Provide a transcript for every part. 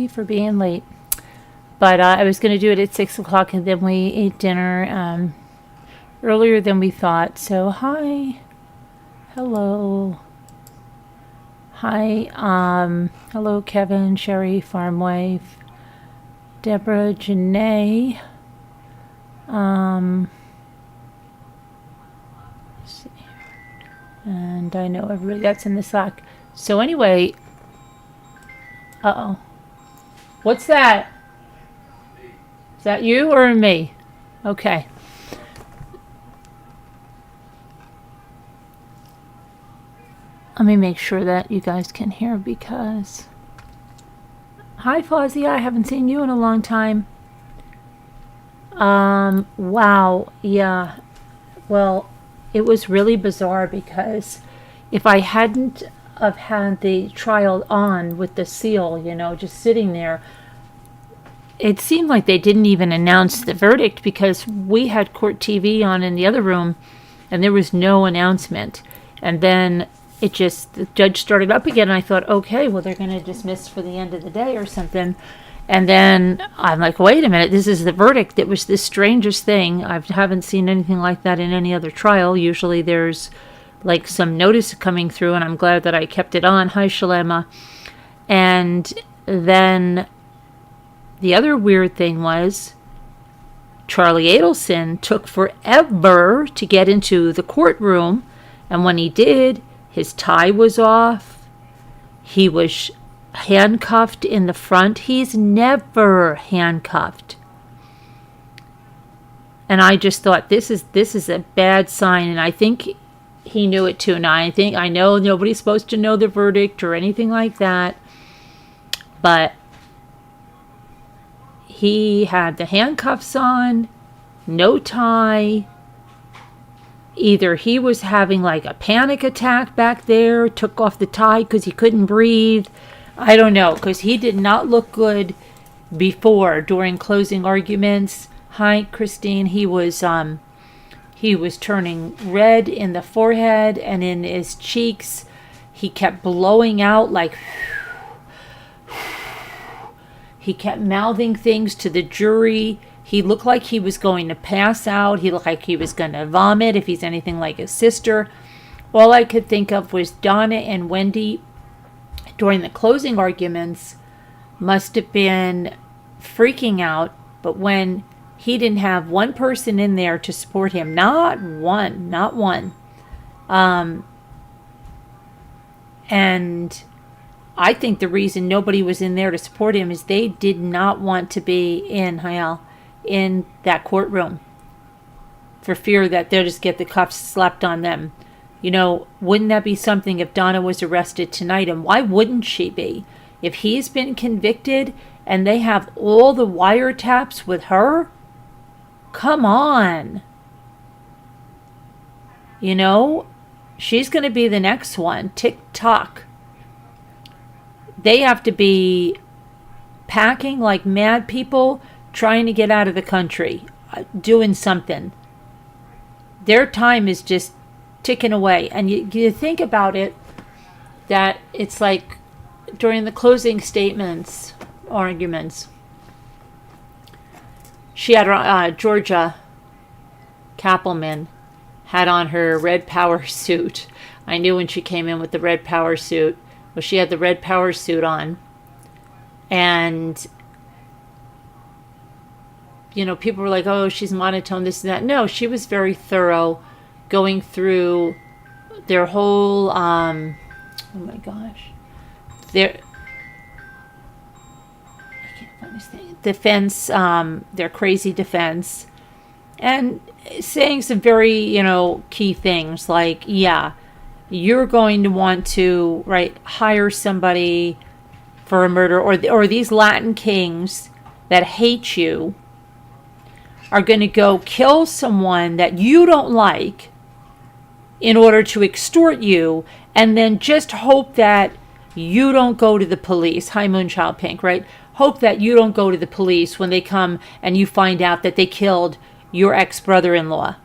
for being late. But I was going to do it at 6 o'clock, and then we ate dinner earlier than we thought. So, hi. Hello. Hi. Hello, Kevin, Sherry, farm wife, Deborah, Janae. Let's see. And I know everybody that's in the Slack. So anyway, what's that? Is that you or me? Okay. Let me make sure that you guys can hear because... Hi, Fozzie. I haven't seen you in a long time. Wow. Yeah. Well, it was really bizarre because if I hadn't have had the trial on with the seal, just sitting there, it seemed like they didn't even announce the verdict because we had court TV on in the other room and there was no announcement. And then the judge started up again and I thought, okay, well, they're going to dismiss for the end of the day or something. And then I'm like, wait a minute, this is the verdict. It was the strangest thing. I haven't seen anything like that in any other trial. Usually there's like some notice coming through and I'm glad that I kept it on. Hi, Shalema. And then the other weird thing was Charlie Adelson took forever to get into the courtroom. And when he did, his tie was off. He was handcuffed in the front. He's never handcuffed. And I just thought, this is a bad sign. And I think he knew it too. Now, I know nobody's supposed to know the verdict or anything like that. But he had the handcuffs on, no tie. Either he was having like a panic attack back there, took off the tie because he couldn't breathe. I don't know, because he did not look good before during closing arguments. Hi, Christine. He was turning red in the forehead and in his cheeks. He kept blowing out like... He kept mouthing things to the jury. He looked like he was going to pass out. He looked like he was going to vomit if he's anything like his sister. All I could think of was Donna and Wendi during the closing arguments must have been freaking out. But when he didn't have one person in there to support him, not one. And I think the reason nobody was in there to support him is they did not want to be in that courtroom for fear that they'll just get the cuffs slapped on them. Wouldn't that be something if Donna was arrested tonight? And why wouldn't she be? If he's been convicted and they have all the wiretaps with her, come on. She's going to be the next one. Tock. They have to be packing like mad people, trying to get out of the country, doing something. Their time is just ticking away. And you think about it, that it's like during the closing arguments, she had Georgia Kappelman had on her red power suit. I knew when she came in with the red power suit. Well, she had the red power suit on. And, people were like, oh, she's monotone, this and that. No, she was very thorough going through their whole, oh my gosh, I can't find this thing, defense, their crazy defense, and saying some very, key things like, yeah, you're going to want to, hire somebody for a murder, or these Latin kings that hate you are going to go kill someone that you don't like in order to extort you, and then just hope that you don't go to the police. Hi, Moonchild Pink, right? Hope that you don't go to the police when they come and you find out that they killed your ex-brother-in-law.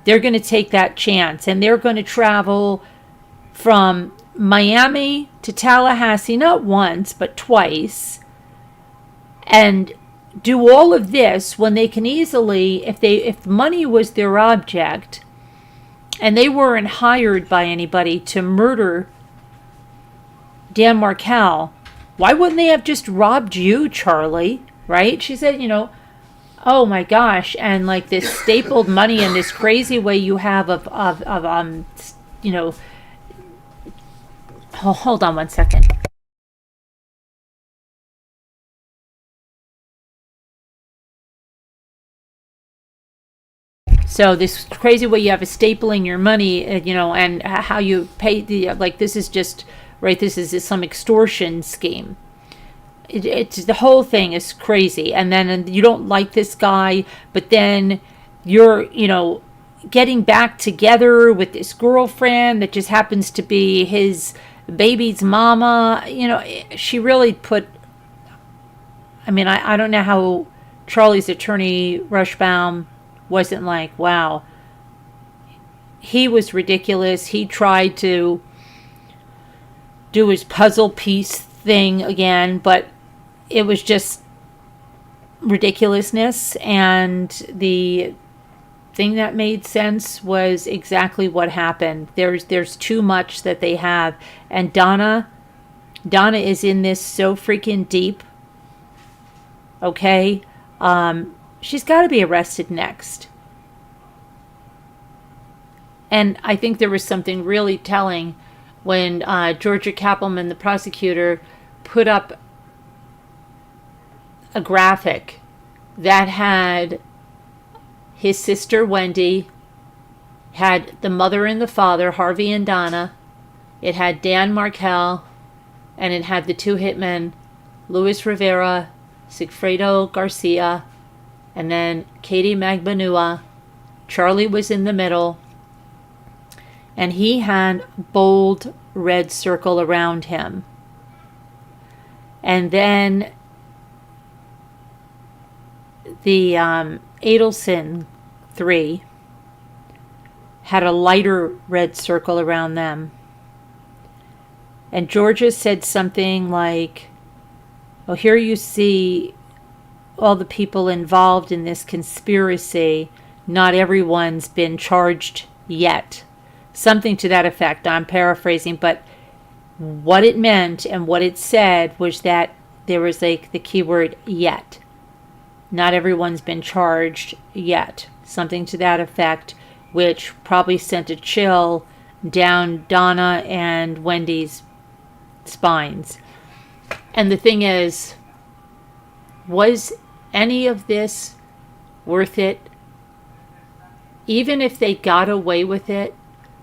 They're going to take that chance, and they're going to travel from Miami to Tallahassee, not once, but twice, and do all of this when they can easily, if money was their object, and they weren't hired by anybody to murder Dan Markel, why wouldn't they have just robbed you, Charlie? Right? She said, oh my gosh, and like this stapled money and this crazy way you have of hold on one second. So this crazy way you have a stapling your money, and how you pay this is just, right, this is some extortion scheme. It's the whole thing is crazy. And then you don't like this guy, but then you're, getting back together with this girlfriend that just happens to be his baby's mama. She really put, I don't know how Charlie's attorney, Rushbaum, wasn't like, wow, he was ridiculous. He tried to do his puzzle piece thing again, but it was just ridiculousness. And the thing that made sense was exactly what happened. There's too much that they have, and Donna is in this so freaking deep. Okay, she's got to be arrested next. And I think there was something really telling when Georgia Kappelman, the prosecutor, put up a graphic that had his sister Wendi, had the mother and the father, Harvey and Donna, it had Dan Markel, and it had the two hitmen, Luis Rivera, Sigfredo Garcia, and then Katie Magbanua. Charlie was in the middle, and he had bold red circle around him. And then the Adelson 3 had a lighter red circle around them. And Georgia said something like, oh, here you see all the people involved in this conspiracy. Not everyone's been charged yet. Something to that effect. I'm paraphrasing, but what it meant and what it said was that there was like the keyword yet. Not everyone's been charged yet. Something to that effect, which probably sent a chill down Donna and Wendy's spines. And the thing is, was any of this worth it? Even if they got away with it?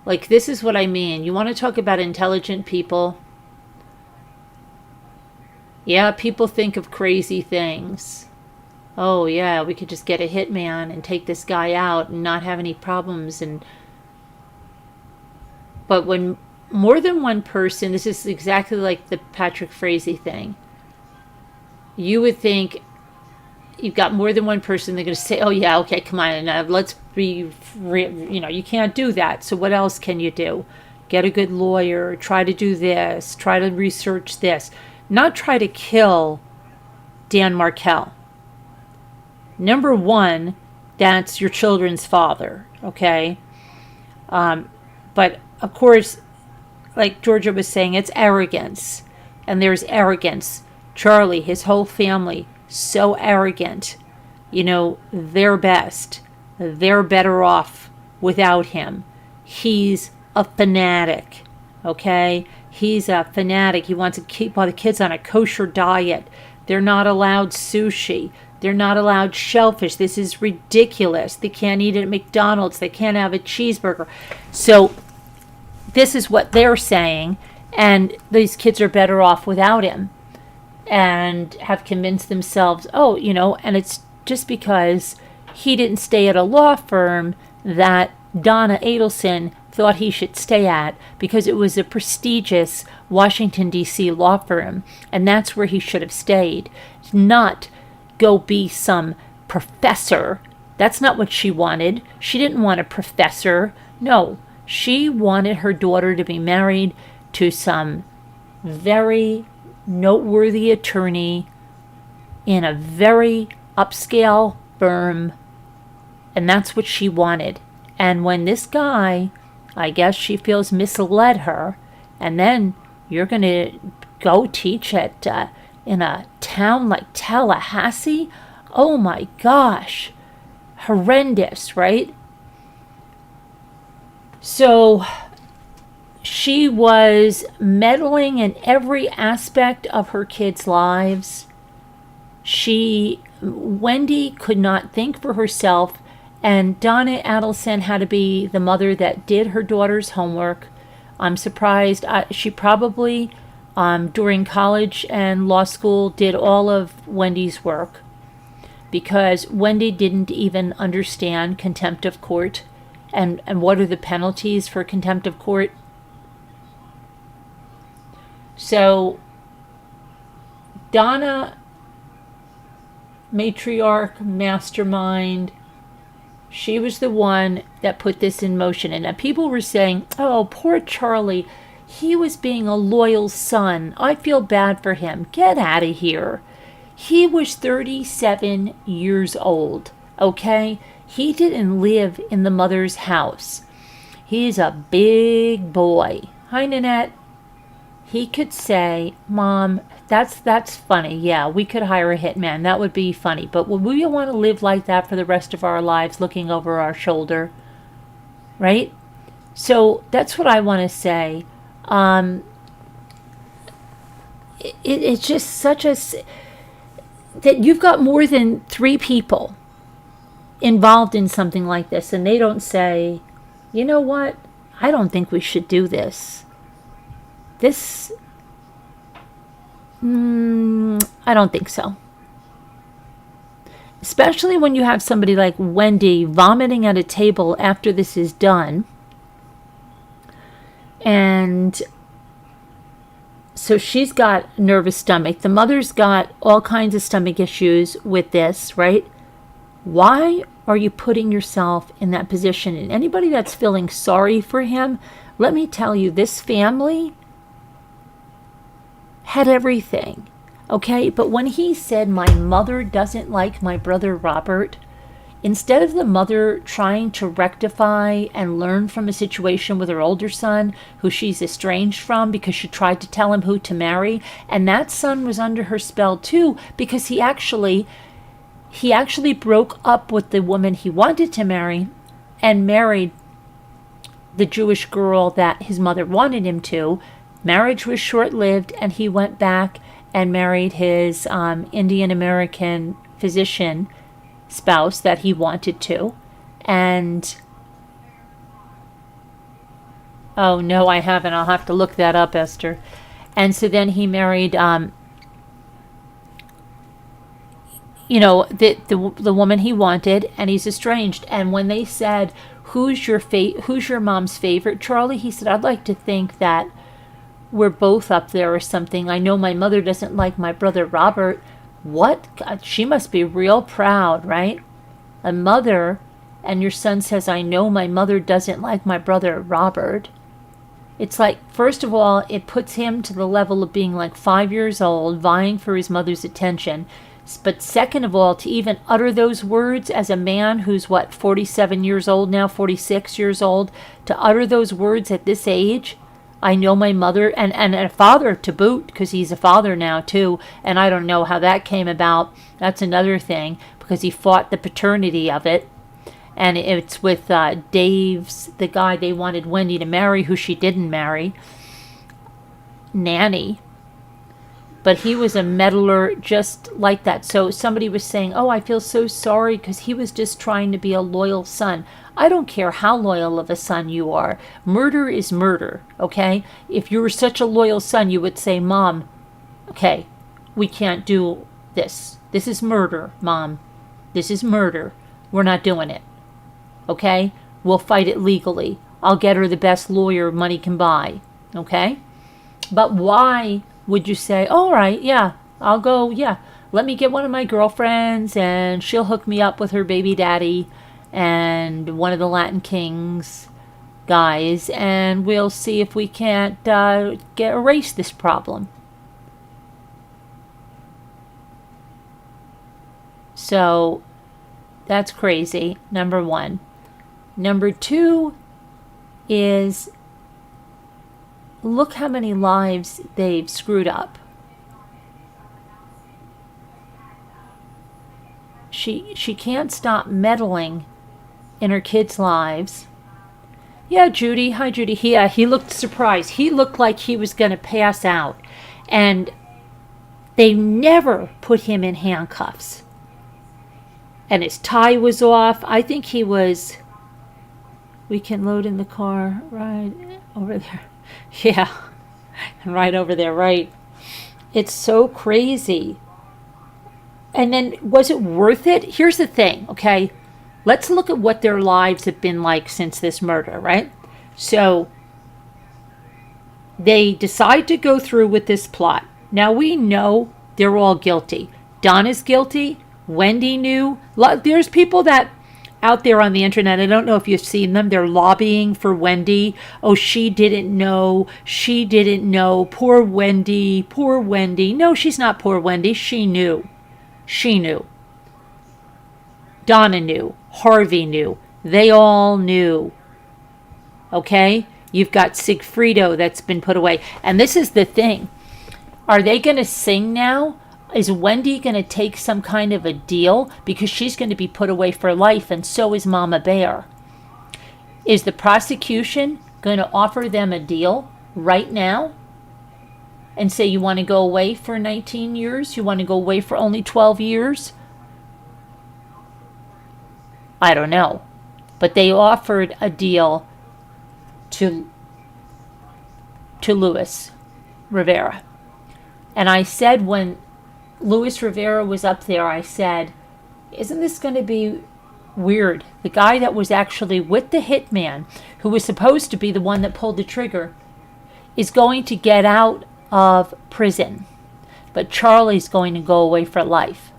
Like, this is what I mean. You want to talk about intelligent people? Yeah, people think of crazy things. Oh, yeah, we could just get a hitman and take this guy out and not have any problems. But when more than one person, this is exactly like the Patrick Frazee thing. You would think you've got more than one person, they're going to say, oh, yeah, okay, come on, let's be, you can't do that. So what else can you do? Get a good lawyer, try to do this, try to research this. Not try to kill Dan Markel. Number one, that's your children's father, okay? But, of course, like Georgia was saying, it's arrogance. And there's arrogance. Charlie, his whole family, so arrogant. They're best. They're better off without him. He's a fanatic, okay? He's a fanatic. He wants to keep all the kids on a kosher diet. They're not allowed sushi. They're not allowed shellfish. This is ridiculous. They can't eat it at McDonald's. They can't have a cheeseburger. So this is what they're saying, and these kids are better off without him, and have convinced themselves, and it's just because he didn't stay at a law firm that Donna Adelson thought he should stay at, because it was a prestigious Washington, D.C. law firm, and that's where he should have stayed, not go be some professor. That's not what she wanted. She didn't want a professor. No, she wanted her daughter to be married to some very noteworthy attorney in a very upscale firm, and that's what she wanted. And when this guy, I guess she feels, misled her, and then you're going to go teach at in a town like Tallahassee? Oh my gosh. Horrendous, right? So she was meddling in every aspect of her kids' lives. Wendi could not think for herself, and Donna Adelson had to be the mother that did her daughter's homework. I'm surprised. She probably, during college and law school, did all of Wendy's work, because Wendi didn't even understand contempt of court and what are the penalties for contempt of court. So Donna, matriarch, mastermind, she was the one that put this in motion. And people were saying, oh, poor Charlie, he was being a loyal son. I feel bad for him. Get out of here. He was 37 years old, okay? He didn't live in the mother's house. He's a big boy. Hi, Nanette. He could say, Mom, that's funny. Yeah, we could hire a hitman. That would be funny. But would we want to live like that for the rest of our lives, looking over our shoulder? Right? So that's what I want to say. It's just such a... that you've got more than 3 people involved in something like this, and they don't say, you know what, I don't think we should do this. I don't think so. Especially when you have somebody like Wendi vomiting at a table after this is done. And so she's got a nervous stomach. The mother's got all kinds of stomach issues with this, right? Why are you putting yourself in that position? And anybody that's feeling sorry for him, let me tell you, this family had everything, okay? But when he said, my mother doesn't like my brother Robert, instead of the mother trying to rectify and learn from a situation with her older son, who she's estranged from because she tried to tell him who to marry, and that son was under her spell too, because he actually broke up with the woman he wanted to marry and married the Jewish girl that his mother wanted him to. Marriage was short-lived, and he went back and married his Indian American physician spouse that he wanted to. And oh no, I haven't. I'll have to look that up, Esther. And so then he married the woman he wanted, and he's estranged. And when they said, who's your mom's favorite, Charlie, he said, I'd like to think that we're both up there or something. I know my mother doesn't like my brother Robert. What? God, she must be real proud, right? A mother, and your son says, I know my mother doesn't like my brother Robert. It's like, first of all, it puts him to the level of being like 5 years old, vying for his mother's attention. But second of all, to even utter those words as a man who's, 47 years old now, 46 years old, to utter those words at this age, I know my mother, and a father to boot, because he's a father now too, and I don't know how that came about. That's another thing, because he fought the paternity of it. And it's with Dave's, the guy they wanted Wendi to marry, who she didn't marry, nanny. But he was a meddler just like that. So somebody was saying, oh, I feel so sorry because he was just trying to be a loyal son. I don't care how loyal of a son you are. Murder is murder, okay? If you were such a loyal son, you would say, Mom, okay, we can't do this. This is murder, Mom. This is murder. We're not doing it, okay? We'll fight it legally. I'll get her the best lawyer money can buy, okay? But why would you say, all right, yeah, I'll go, yeah, let me get one of my girlfriends and she'll hook me up with her baby daddy and one of the Latin kings guys, and we'll see if we can't erase this problem. So that's crazy, number one. Number two is, look how many lives they've screwed up. She can't stop meddling in her kids' lives. Yeah, Judy. Hi, Judy. He looked surprised. He looked like he was going to pass out. And they never put him in handcuffs. And his tie was off. I think he was... We can load in the car right over there. Yeah, right over there, right. It's so crazy. And then, was it worth it? Here's the thing, okay? Let's look at what their lives have been like since this murder, right? So, they decide to go through with this plot. Now, we know they're all guilty. Donna's guilty. Wendi knew. There's people that out there on the internet, I don't know if you've seen them, they're lobbying for Wendi. Oh, she didn't know. She didn't know. Poor Wendi. Poor Wendi. No, she's not poor Wendi. She knew. She knew. Donna knew. Harvey knew. They all knew. Okay? You've got Sigfrido that's been put away. And this is the thing. Are they going to sing now? Is Wendi going to take some kind of a deal? Because she's going to be put away for life, and so is Mama Bear. Is the prosecution going to offer them a deal right now? And say, you want to go away for 19 years? You want to go away for only 12 years? I don't know. But they offered a deal to Luis Rivera. And I said, when Luis Rivera was up there, I said, isn't this going to be weird? The guy that was actually with the hitman, who was supposed to be the one that pulled the trigger, is going to get out of prison. But Charlie's going to go away for life.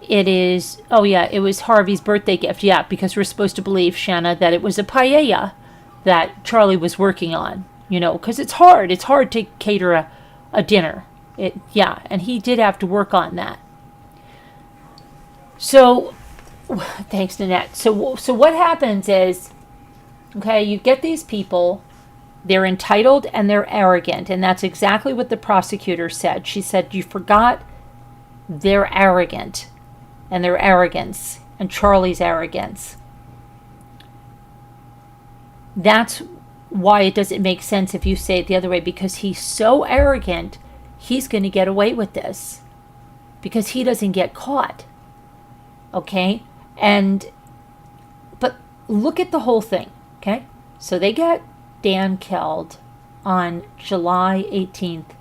It is, oh yeah, it was Harvey's birthday gift. Yeah, because we're supposed to believe, Shanna, that it was a paella that Charlie was working on. You know, because it's hard. It's hard to cater a dinner. Yeah, and he did have to work on that. So, thanks, Nanette. So what happens is, okay, you get these people, they're entitled and they're arrogant, and that's exactly what the prosecutor said. She said, you forgot they're arrogant, and their arrogance, and Charlie's arrogance. That's why it doesn't make sense if you say it the other way, because he's so arrogant, he's going to get away with this because he doesn't get caught. Okay? But look at the whole thing. Okay? So they get Dan killed on July 18th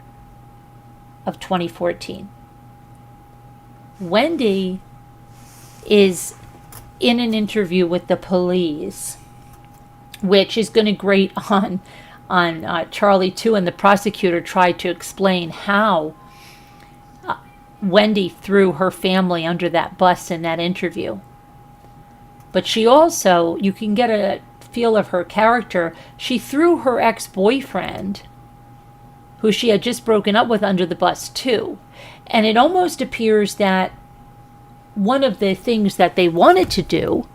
of 2014. Wendi is in an interview with the police, which is going to grate on Charlie too, and the prosecutor tried to explain how Wendi threw her family under that bus in that interview. But she also, you can get a feel of her character, she threw her ex-boyfriend, who she had just broken up with, under the bus too. And it almost appears that one of the things that they wanted to do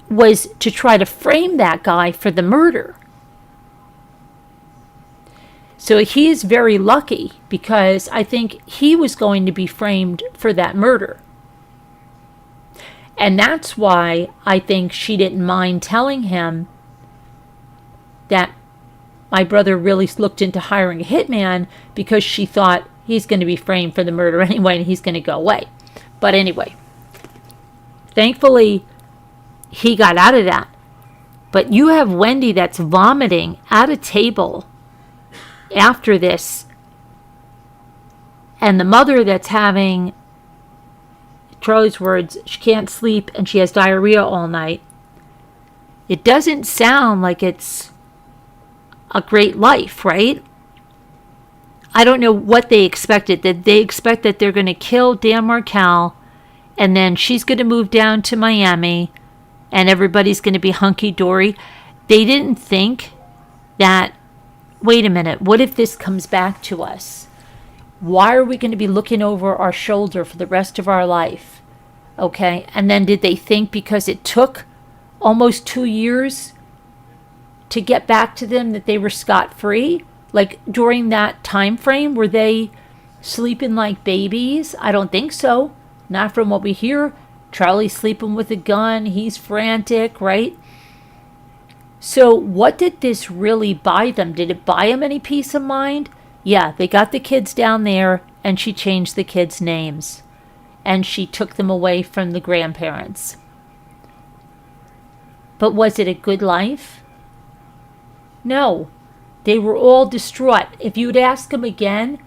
was to try to frame that guy for the murder. So he is very lucky, because I think he was going to be framed for that murder. And that's why I think she didn't mind telling him that my brother really looked into hiring a hitman, because she thought he's going to be framed for the murder anyway and he's going to go away. But anyway, thankfully he got out of that. But you have Wendi that's vomiting at a table after this, and the mother that's having, Charlie's words, she can't sleep and she has diarrhea all night. It doesn't sound like it's a great life, right? I don't know what they expected. Did they expect that they're going to kill Dan Markel, and then she's going to move down to Miami, and everybody's going to be hunky-dory. They didn't think that, wait a minute, what if this comes back to us? Why are we going to be looking over our shoulder for the rest of our life? Okay, and then did they think because it took almost 2 years to get back to them that they were scot-free? Like during that time frame, were they sleeping like babies? I don't think so. Not from what we hear. Charlie's sleeping with a gun. He's frantic, right? So what did this really buy them? Did it buy them any peace of mind? Yeah, they got the kids down there, and she changed the kids' names. And she took them away from the grandparents. But was it a good life? No. They were all distraught. If you'd ask them again,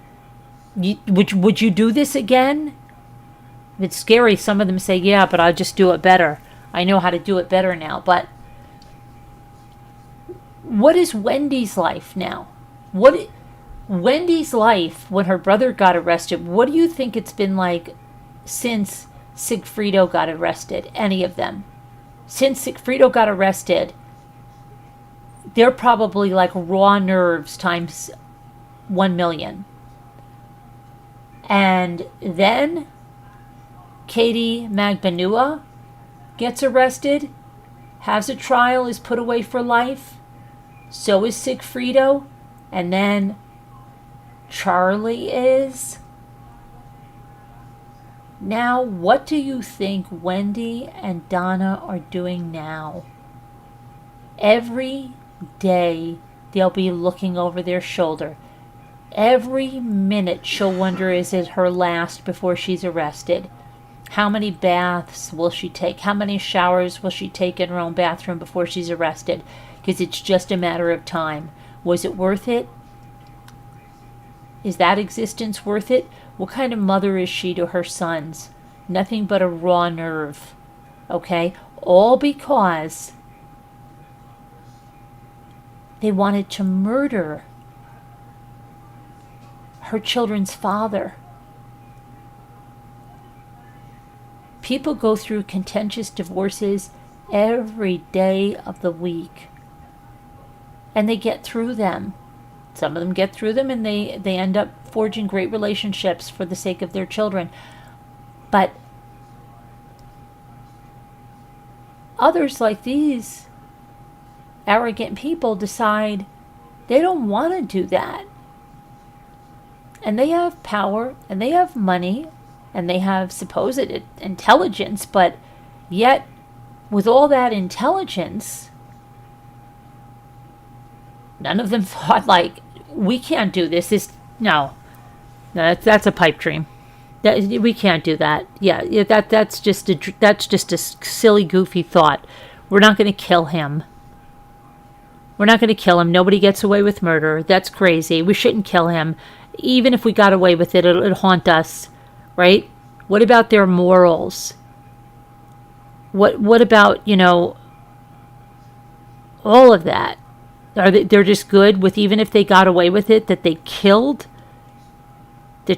would you do this again? It's scary. Some of them say, yeah, but I'll just do it better. I know how to do it better now. But what is Wendy's life now? Wendy's life, when her brother got arrested, what do you think it's been like since Sigfrido got arrested? Any of them? Since Sigfrido got arrested, they're probably like raw nerves times 1 million. And then Katie Magbanua gets arrested, has a trial, is put away for life. So is Sigfrido. And then Charlie is. Now, what do you think Wendi and Donna are doing now? Every day they'll be looking over their shoulder. Every minute she'll wonder, is it her last before she's arrested? How many baths will she take? How many showers will she take in her own bathroom before she's arrested? Because it's just a matter of time. Was it worth it? Is that existence worth it? What kind of mother is she to her sons? Nothing but a raw nerve. Okay? All because they wanted to murder her children's father. People go through contentious divorces every day of the week. And they get through them. Some of them get through them and they end up forging great relationships for the sake of their children. But others like these arrogant people decide they don't want to do that. And they have power and they have money and they have supposed intelligence, but yet with all that intelligence, none of them thought, like, we can't do this. No, that's a pipe dream. We can't do that. Yeah, that's just a silly, goofy thought. We're not going to kill him. We're not going to kill him. Nobody gets away with murder. That's crazy. We shouldn't kill him. Even if we got away with it, it'll haunt us, right? What about their morals? What about, all of that? They're just good with, even if they got away with it, that they killed the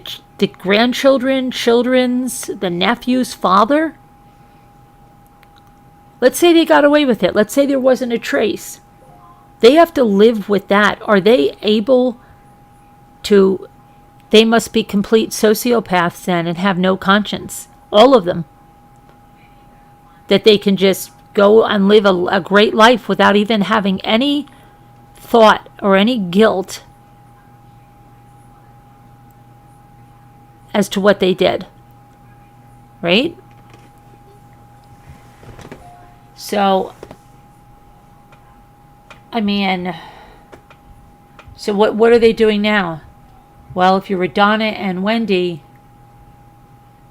grandchildren, the nephew's father? Let's say they got away with it. Let's say there wasn't a trace. They have to live with that. Are they able to? They must be complete sociopaths then and have no conscience. All of them. That they can just go and live a great life without even having any thought or any guilt as to what they did. Right? So, so what are they doing now? Well, if you were Donna and Wendi,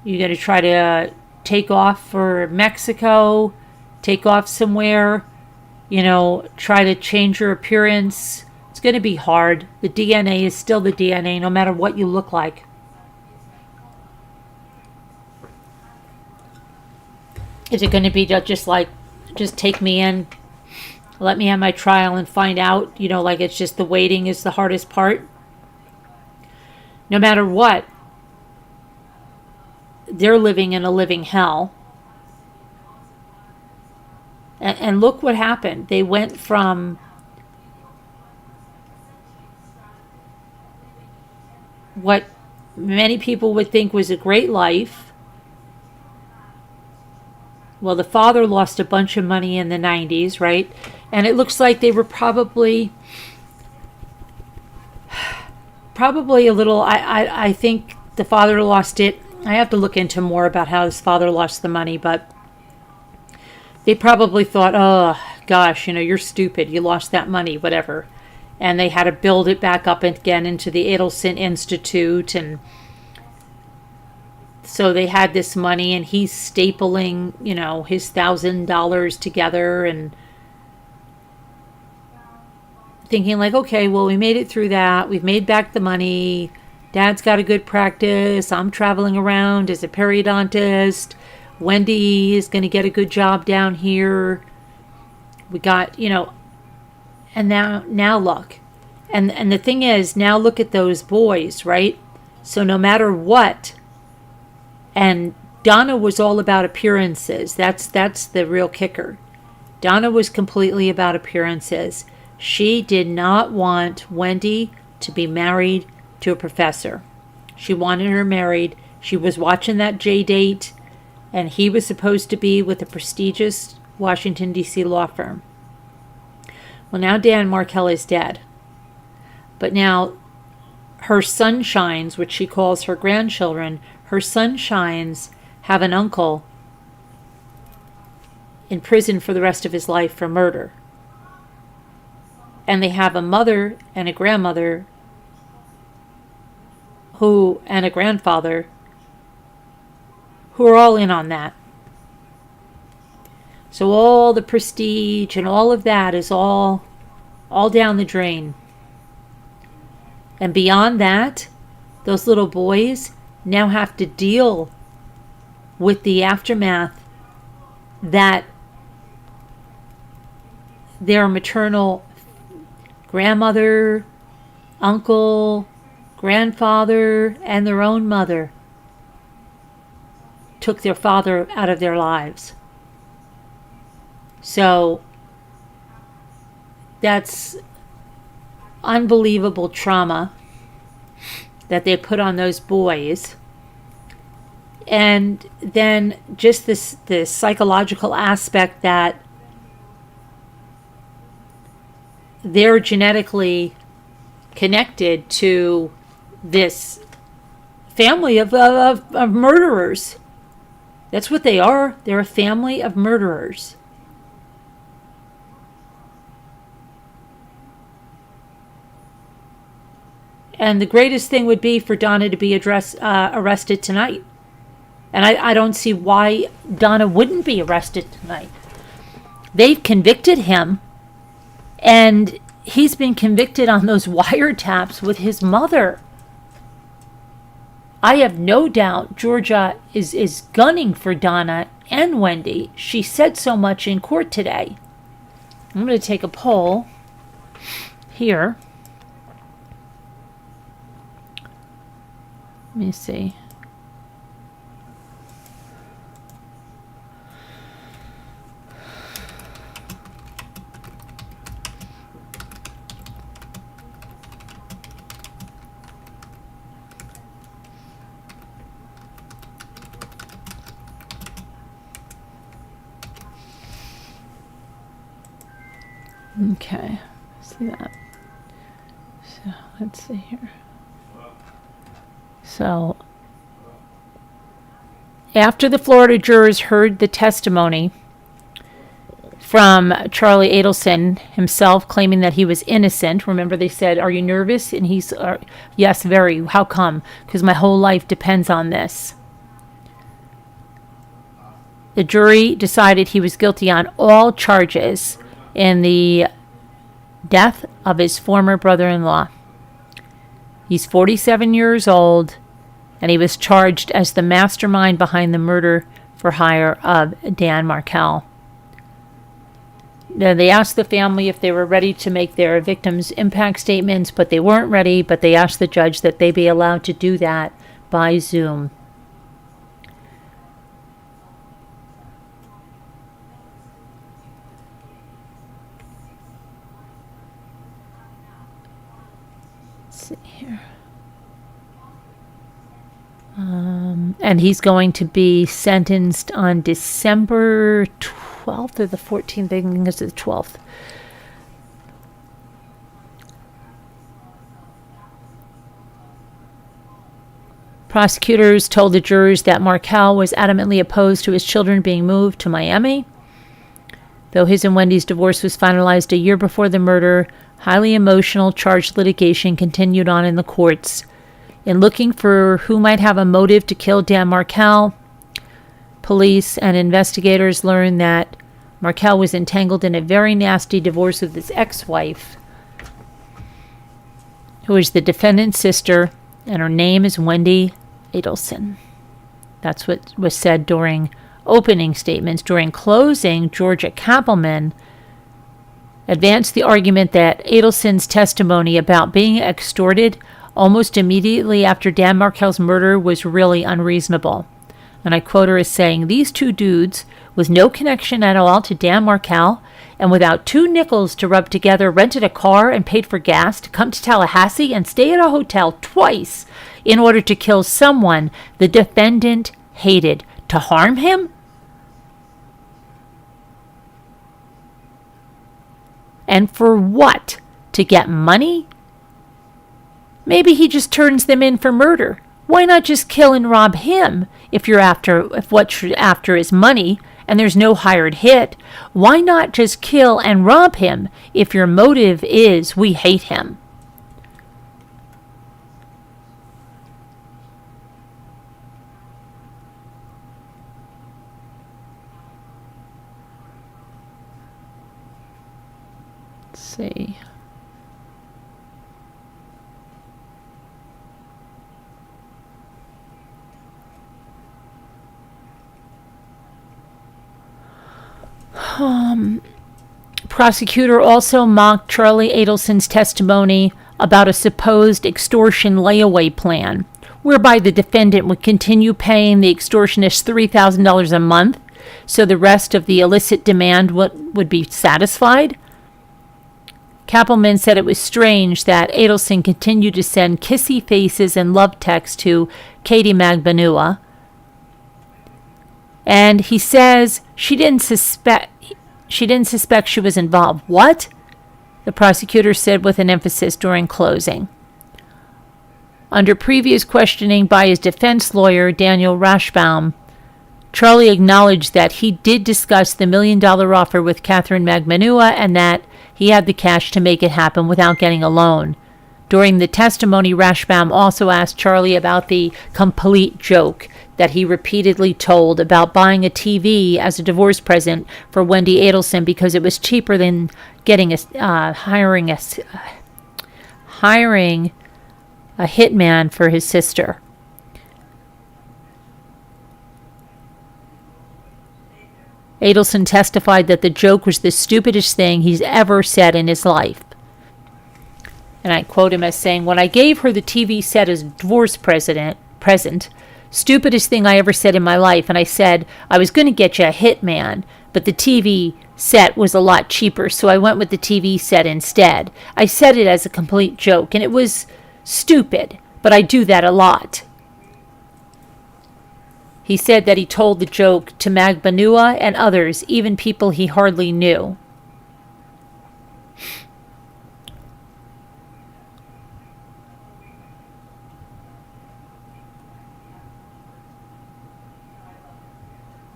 you got to try to take off for Mexico, take off somewhere, try to change your appearance. It's going to be hard. The DNA is still the DNA, no matter what you look like. Is it going to be just take me in, let me have my trial and find out, like it's just the waiting is the hardest part? No matter what, they're living in a living hell. And look what happened. They went from what many people would think was a great life. Well, the father lost a bunch of money in the 90s, right? And it looks like they were probably a little, I think the father lost it. I have to look into more about how his father lost the money, but they probably thought, oh, gosh, you're stupid. You lost that money, whatever. And they had to build it back up again into the Adelson Institute. And so they had this money, and he's stapling, his $1,000 together and thinking like, okay, well, we made it through that. We've made back the money. Dad's got a good practice. I'm traveling around as a periodontist. Wendi is going to get a good job down here. We got, and now look. And the thing is, now look at those boys, right? So no matter what, and Donna was all about appearances. That's the real kicker. Donna was completely about appearances. She did not want Wendi to be married to a professor. She wanted her married. She was watching that J-date, and he was supposed to be with a prestigious Washington, D.C. law firm. Well, now Dan Markel is dead. But now her sunshines, which she calls her grandchildren, her sunshines have an uncle in prison for the rest of his life for murder. And they have a mother and a grandmother and a grandfather who are all in on that. So all the prestige and all of that is all down the drain. And beyond that, those little boys now have to deal with the aftermath that their maternal grandmother, uncle, grandfather, and their own mother took their father out of their lives. So that's unbelievable trauma that they put on those boys. And then just this psychological aspect that they're genetically connected to this family of murderers. That's what they are. They're a family of murderers. And the greatest thing would be for Donna to be arrested tonight. And I don't see why Donna wouldn't be arrested tonight. They've convicted him, and he's been convicted on those wiretaps with his mother. I have no doubt Georgia is gunning for Donna and Wendi. She said so much in court today. I'm going to take a poll here. Let me see. Okay, see that. So let's see here. So after the Florida jurors heard the testimony from Charlie Adelson himself claiming that he was innocent, remember they said, "Are you nervous?" And he's, "Yes, very. How come?" "Because my whole life depends on this." The jury decided he was guilty on all charges in the death of his former brother-in-law. He's 47 years old, and he was charged as the mastermind behind the murder for hire of Dan Markel. Now, they asked the family if they were ready to make their victims' impact statements, but they weren't ready, but they asked the judge that they be allowed to do that by Zoom. And he's going to be sentenced on December 12th or the 14th. I think it's the 12th. Prosecutors told the jurors that Markel was adamantly opposed to his children being moved to Miami. Though his and Wendy's divorce was finalized a year before the murder, highly emotional charged litigation continued on in the courts. In looking for who might have a motive to kill Dan Markel, police and investigators learned that Markel was entangled in a very nasty divorce with his ex-wife, who is the defendant's sister, and her name is Wendi Adelson. That's what was said during opening statements. During closing, Georgia Kappelman advanced the argument that Adelson's testimony about being extorted almost immediately after Dan Markel's murder was really unreasonable. And I quote her as saying, "These two dudes, with no connection at all to Dan Markel, and without 2 nickels to rub together, rented a car and paid for gas to come to Tallahassee and stay at a hotel twice in order to kill someone the defendant hated. To harm him? And for what? To get money? Maybe he just turns them in for murder. Why not just kill and rob him if what you're after is money and there's no hired hit? Why not just kill and rob him if your motive is we hate him?" Let's see. Prosecutor also mocked Charlie Adelson's testimony about a supposed extortion layaway plan, whereby the defendant would continue paying the extortionist $3,000 a month so the rest of the illicit demand would be satisfied. Kappelman said it was strange that Adelson continued to send kissy faces and love texts to Katie Magbanua. And he says she didn't suspect she was involved. What? The prosecutor said with an emphasis during closing. Under previous questioning by his defense lawyer, Daniel Rashbaum, Charlie acknowledged that he did discuss the $1 million offer with Catherine Magbanua and that he had the cash to make it happen without getting a loan. During the testimony, Rashbaum also asked Charlie about the complete joke that he repeatedly told about buying a TV as a divorce present for Wendi Adelson because it was cheaper than hiring a hitman for his sister. Adelson testified that the joke was the stupidest thing he's ever said in his life. And I quote him as saying, "When I gave her the TV set as a divorce present, stupidest thing I ever said in my life, and I said I was going to get you a hitman, but the TV set was a lot cheaper, so I went with the TV set instead. I said it as a complete joke, and it was stupid, but I do that a lot." He said that he told the joke to Magbanua and others, even people he hardly knew.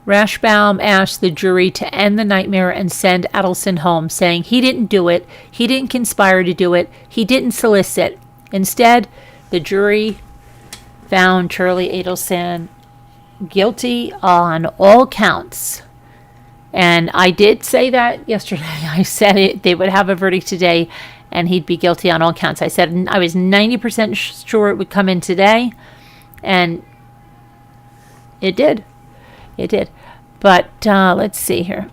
Rashbaum asked the jury to end the nightmare and send Adelson home, saying he didn't do it, he didn't conspire to do it, he didn't solicit. Instead, the jury found Charlie Adelson guilty on all counts. And I did say that yesterday. I said they would have a verdict today and he'd be guilty on all counts. I said I was 90% sure it would come in today, and it did. It did. But let's see here.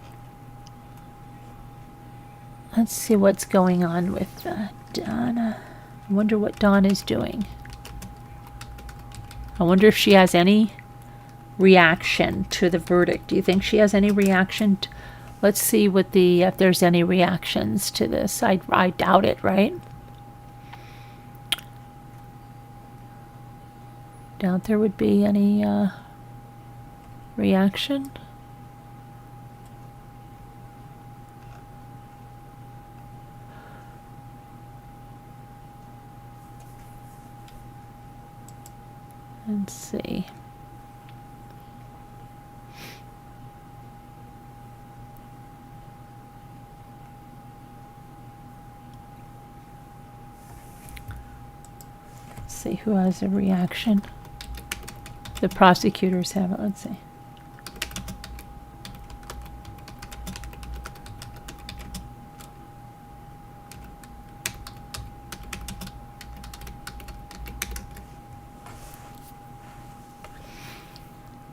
Let's see what's going on with Donna. I wonder what Donna's doing. I wonder if she has any reaction to the verdict. Do you think she has any reaction? Let's see if there's any reactions to this. I doubt it, right? Doubt there would be any reaction. Let's see. Let's see who has a reaction. The prosecutors have it. Let's see.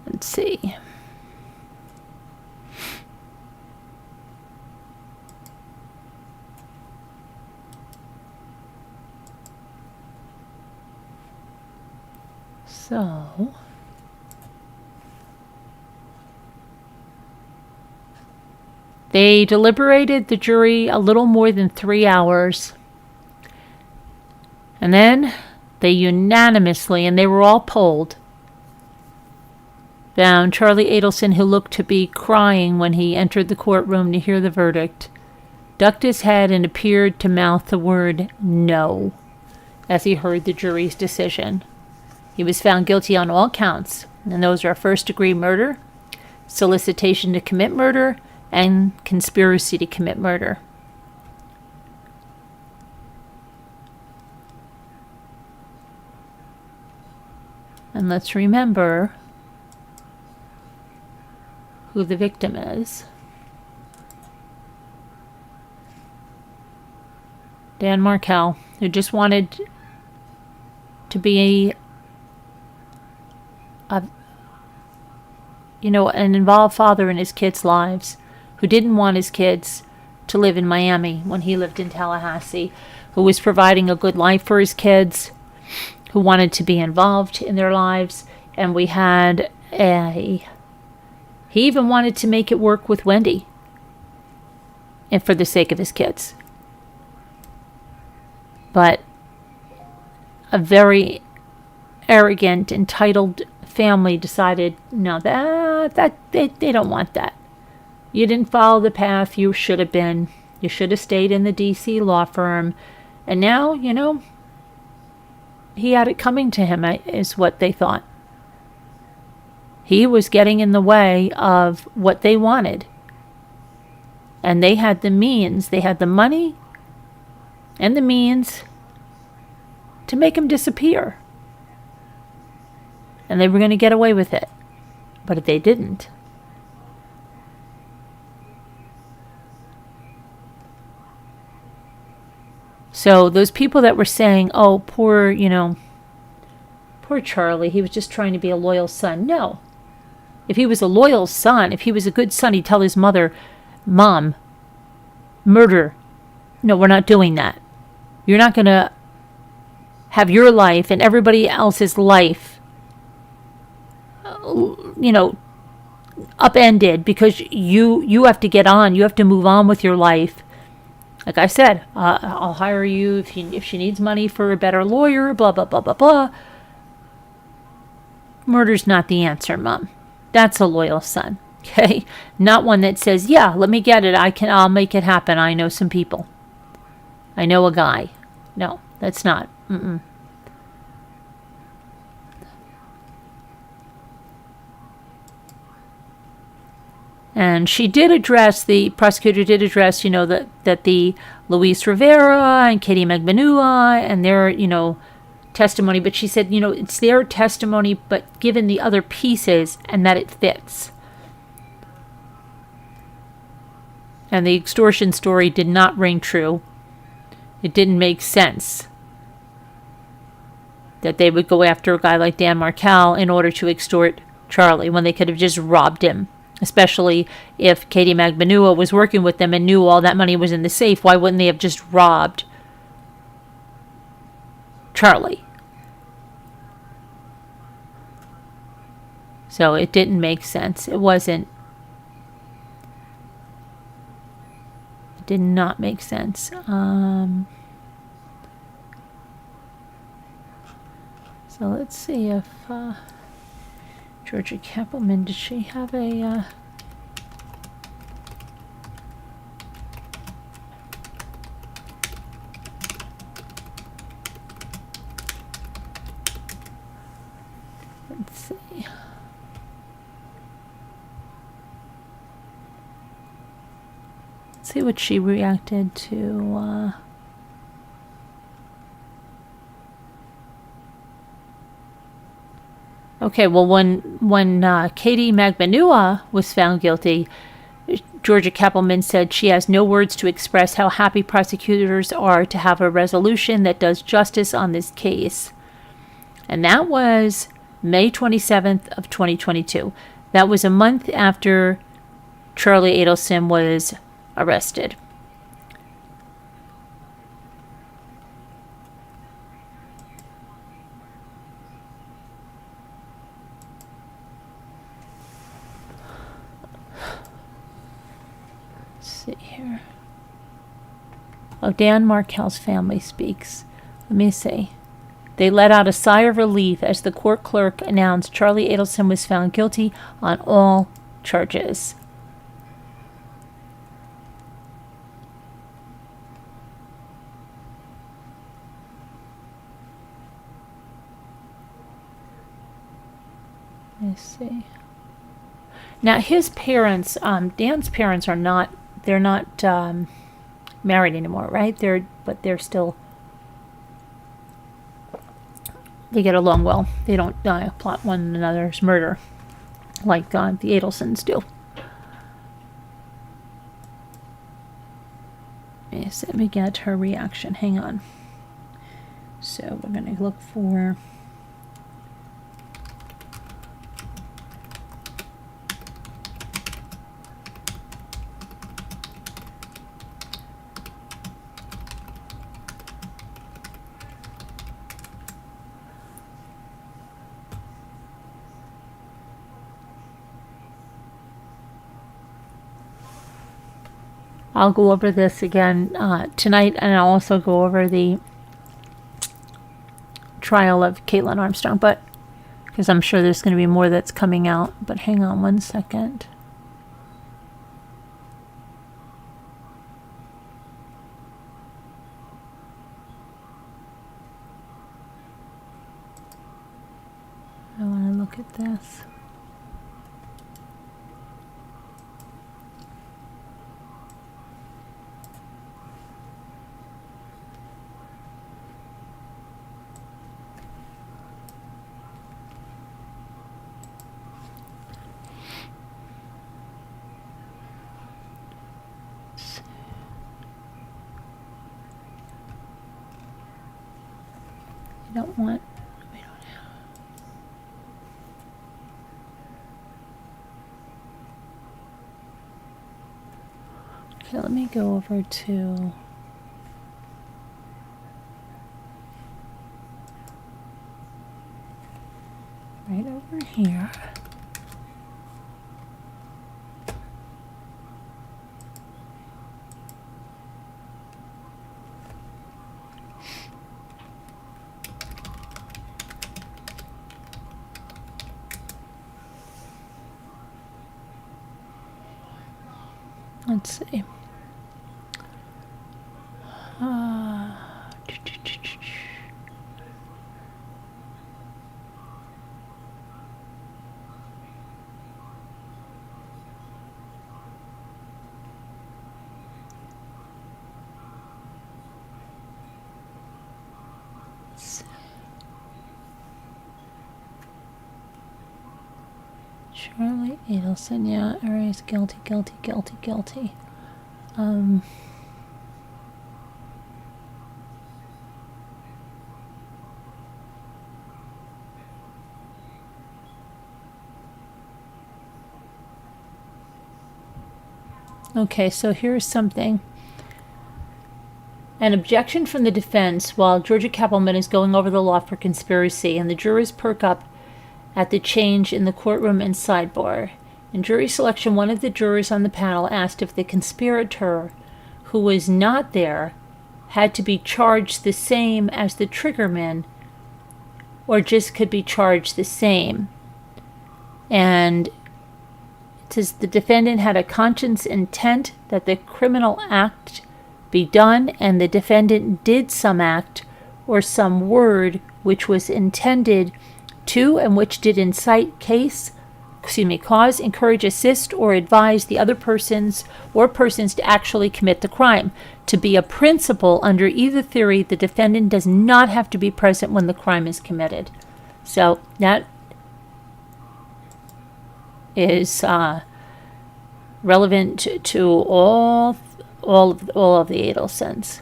Let's see. So, they deliberated the jury a little more than 3 hours. And then they unanimously, and they were all polled, found Charlie Adelson, who looked to be crying when he entered the courtroom to hear the verdict, ducked his head and appeared to mouth the word no as he heard the jury's decision. He was found guilty on all counts, and those are first-degree murder, solicitation to commit murder, and conspiracy to commit murder. And let's remember who the victim is. Dan Markel, who just wanted to be an involved father in his kids' lives, who didn't want his kids to live in Miami when he lived in Tallahassee, who was providing a good life for his kids, who wanted to be involved in their lives. And we had he even wanted to make it work with Wendi, and for the sake of his kids. But a very arrogant, entitled family decided, no, that they don't want that. You didn't follow the path you should have been. You should have stayed in the D.C. law firm. And now, he had it coming to him, is what they thought. He was getting in the way of what they wanted. And they had the means, they had the money and the means to make him disappear. And they were going to get away with it. But they didn't. So those people that were saying, oh, poor Charlie, he was just trying to be a loyal son. No. If he was a loyal son, if he was a good son, he'd tell his mother, Mom, murder. No, we're not doing that. You're not going to have your life and everybody else's life upended because you have to get on. You have to move on with your life. Like I said, I'll hire you if she needs money for a better lawyer, blah, blah, blah, blah, blah. Murder's not the answer, Mom. That's a loyal son, okay? Not one that says, yeah, let me get it. I'll make it happen. I know some people. I know a guy. No, that's not. And the prosecutor did address, that the Luis Rivera and Katie Magbanua and their, testimony. But she said, it's their testimony, but given the other pieces and that it fits. And the extortion story did not ring true. It didn't make sense that they would go after a guy like Dan Markel in order to extort Charlie when they could have just robbed him. Especially if Katie Magbanua was working with them and knew all that money was in the safe. Why wouldn't they have just robbed Charlie? So it didn't make sense. It did not make sense. So let's see if Georgia Kappelman, did she have a let's see. Let's see what she reacted to okay, well, when Katie Magbanua was found guilty, Georgia Kappelman said she has no words to express how happy prosecutors are to have a resolution that does justice on this case. And that was May 27th of 2022. That was a month after Charlie Adelson was arrested. See here. Oh, Dan Markel's family speaks. Let me see. They let out a sigh of relief as the court clerk announced Charlie Adelson was found guilty on all charges. Let me see. Now his parents, Dan's parents are not. They're not married anymore, right? But they're still. They get along well. They don't plot one another's murder like the Adelsons do. Yes, let me get her reaction. Hang on. So we're going to look for. I'll go over this again tonight, and I'll also go over the trial of KaitlinArmstrong, but because I'm sure there's going to be more that's coming out. But hang on one second. I want to look at this. We don't have. Okay, let me go over to. Right over here. Let's see. Charlie Adelson, yeah, Aries, guilty. Okay, so here's something. An objection from the defense while Georgia Kappelman is going over the law for conspiracy, and the jurors perk up at the change in the courtroom and sidebar. In jury selection, one of the jurors on the panel asked if the conspirator who was not there had to be charged the same as the triggerman or just could be charged the same. And it says the defendant had a conscious intent that the criminal act be done, and the defendant did some act or some word which was intended to and which did incite, cause, encourage, assist, or advise the other persons or persons to actually commit the crime. To be a principal under either theory, the defendant does not have to be present when the crime is committed. So that is relevant to all of the Adelsons.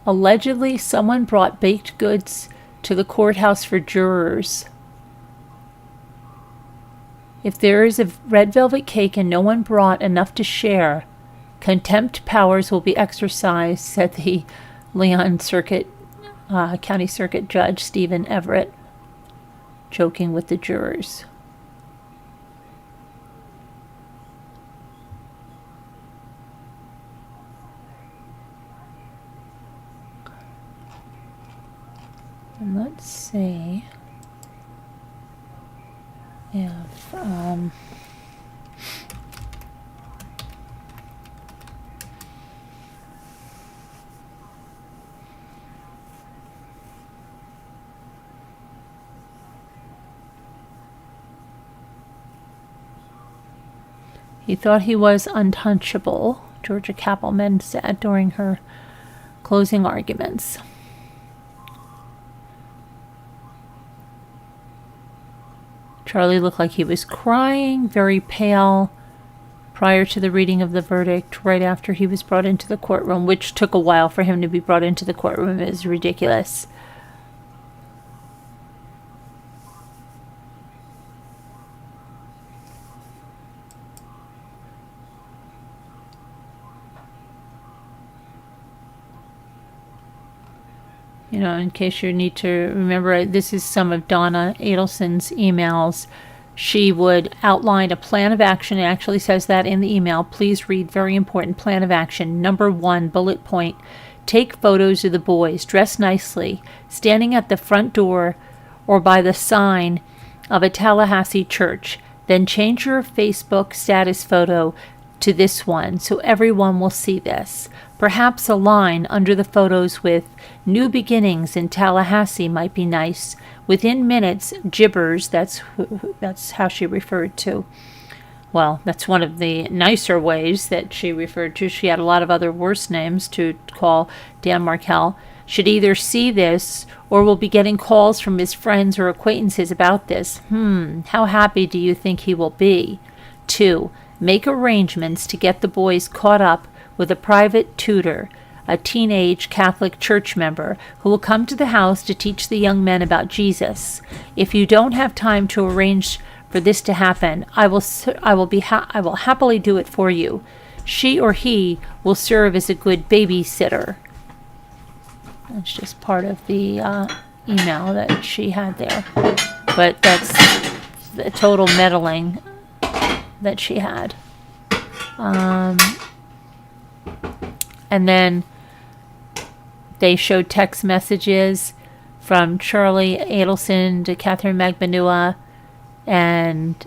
Allegedly, someone brought baked goods to the courthouse for jurors. If there is a red velvet cake and no one brought enough to share, contempt powers will be exercised, said the Leon County Circuit Judge Stephen Everett, joking with the jurors. And let's see if he thought he was untouchable, Georgia Kappelman said during her closing arguments. Charlie looked like he was crying, very pale, prior to the reading of the verdict, right after he was brought into the courtroom, which took a while for him to be brought into the courtroom. It was ridiculous. You know, in case you need to remember, this is some of Donna Adelson's emails. She would outline a plan of action. It actually says that in the email. Please read, very important, plan of action. Number 1, bullet point. Take photos of the boys, dress nicely, standing at the front door or by the sign of a Tallahassee church. Then change your Facebook status photo to this one so everyone will see this. Perhaps a line under the photos with "New beginnings in Tallahassee" might be nice. Within minutes, Jibbers, that's how she referred to. Well, that's one of the nicer ways that she referred to. She had a lot of other worse names to call Dan Markel. Should either see this or will be getting calls from his friends or acquaintances about this. How happy do you think he will be? 2. Make arrangements to get the boys caught up with a private tutor, a teenage Catholic church member who will come to the house to teach the young men about Jesus. If you don't have time to arrange for this to happen, I will happily do it for you. She or he will serve as a good babysitter. That's just part of the email that she had there. But that's the total meddling that she had. And then they showed text messages from Charlie Adelson to Catherine Magbanua, and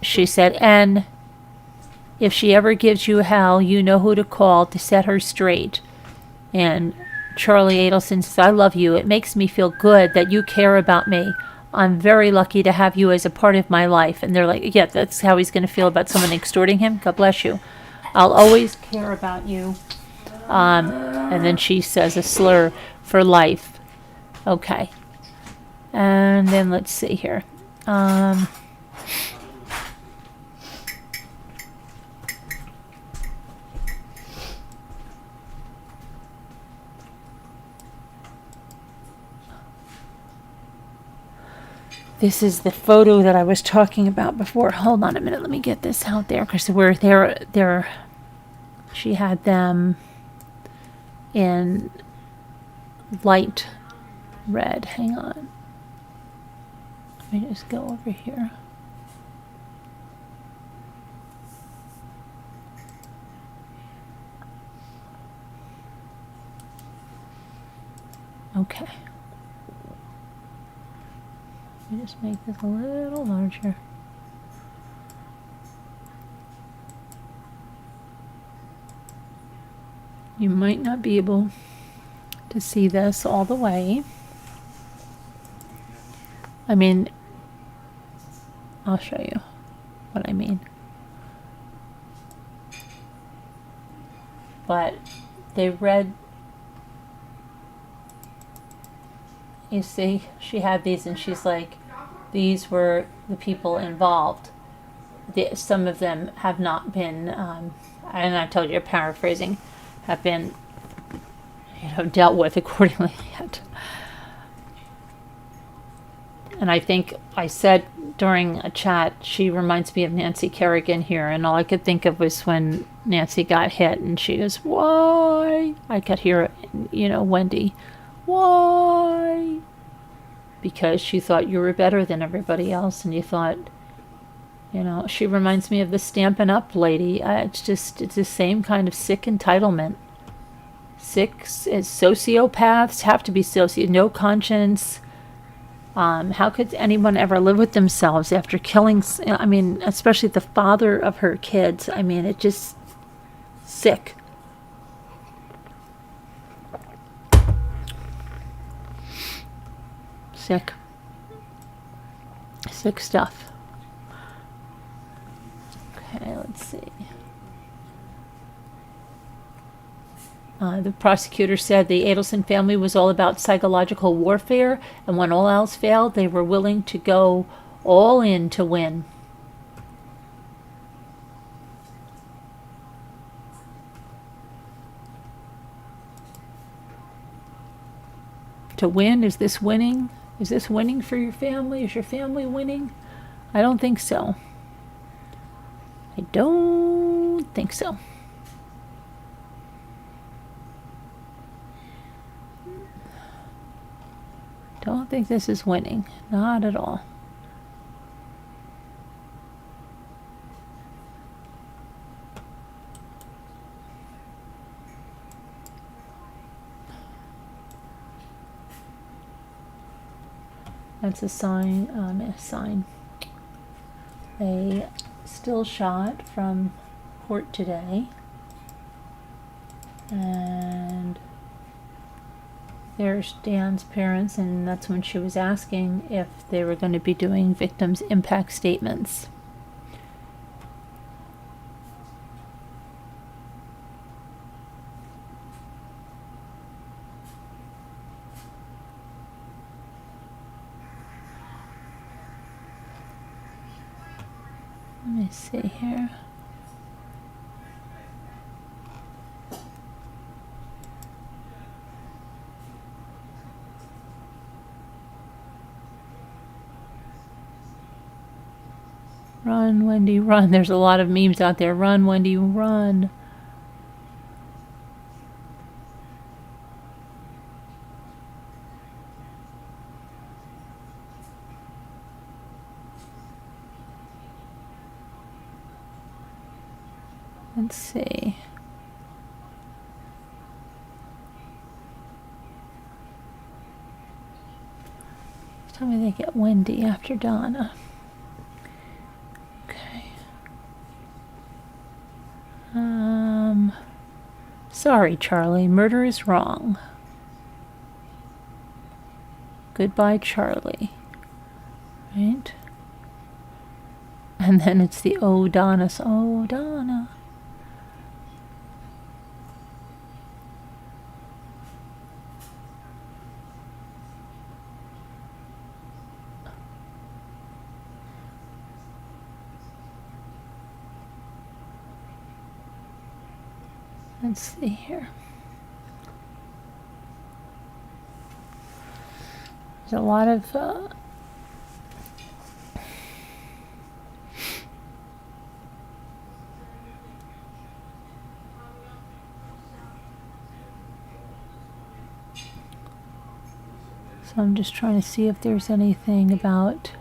she said, "And if she ever gives you hell, you know who to call to set her straight." And Charlie Adelson says, "I love you. It makes me feel good that you care about me. I'm very lucky to have you as a part of my life." And they're like, yeah, that's how he's going to feel about someone extorting him. God bless you. I'll always care about you. And then she says a slur, "for life." Okay. And then let's see here. This is the photo that I was talking about before. Hold on a minute. Let me get this out there because we're there. She had them in light red. Hang on. Let me just go over here. Okay. Let me just make this a little larger. You might not be able to see this all the way. I mean, I'll show you what I mean. But they read, you see, she had these and she's like, these were the people involved. Some of them have not been, and I told you, paraphrasing, have been, dealt with accordingly yet. And I think I said during a chat, she reminds me of Nancy Kerrigan here, and all I could think of was when Nancy got hit, and she goes, "Why?" I could hear, Wendy, "Why?" Because she thought you were better than everybody else, and you thought, she reminds me of the Stampin' Up lady. It's the same kind of sick entitlement. Sociopaths have to be no conscience. How could anyone ever live with themselves after killing, especially the father of her kids? It just sick. Sick stuff. Okay, let's see. The prosecutor said the Adelson family was all about psychological warfare, and when all else failed, they were willing to go all in to win. To win? Is this winning? Is this winning for your family? Is your family winning? I don't think so. I don't think so. Don't think this is winning. Not at all. That's a sign, a still shot from court today. And there's Dan's parents, and that's when she was asking if they were going to be doing victims' impact statements. Let me see here. Run, Wendy, run. There's a lot of memes out there. Run, Wendy, run. Let's see. Tell me they get Wendy after Donna. Okay. Sorry, Charlie. Murder is wrong. Goodbye, Charlie. Right? And then it's the oh, Donna. Oh, Donna. Let's see here. There's a lot of so I'm just trying to see if there's anything about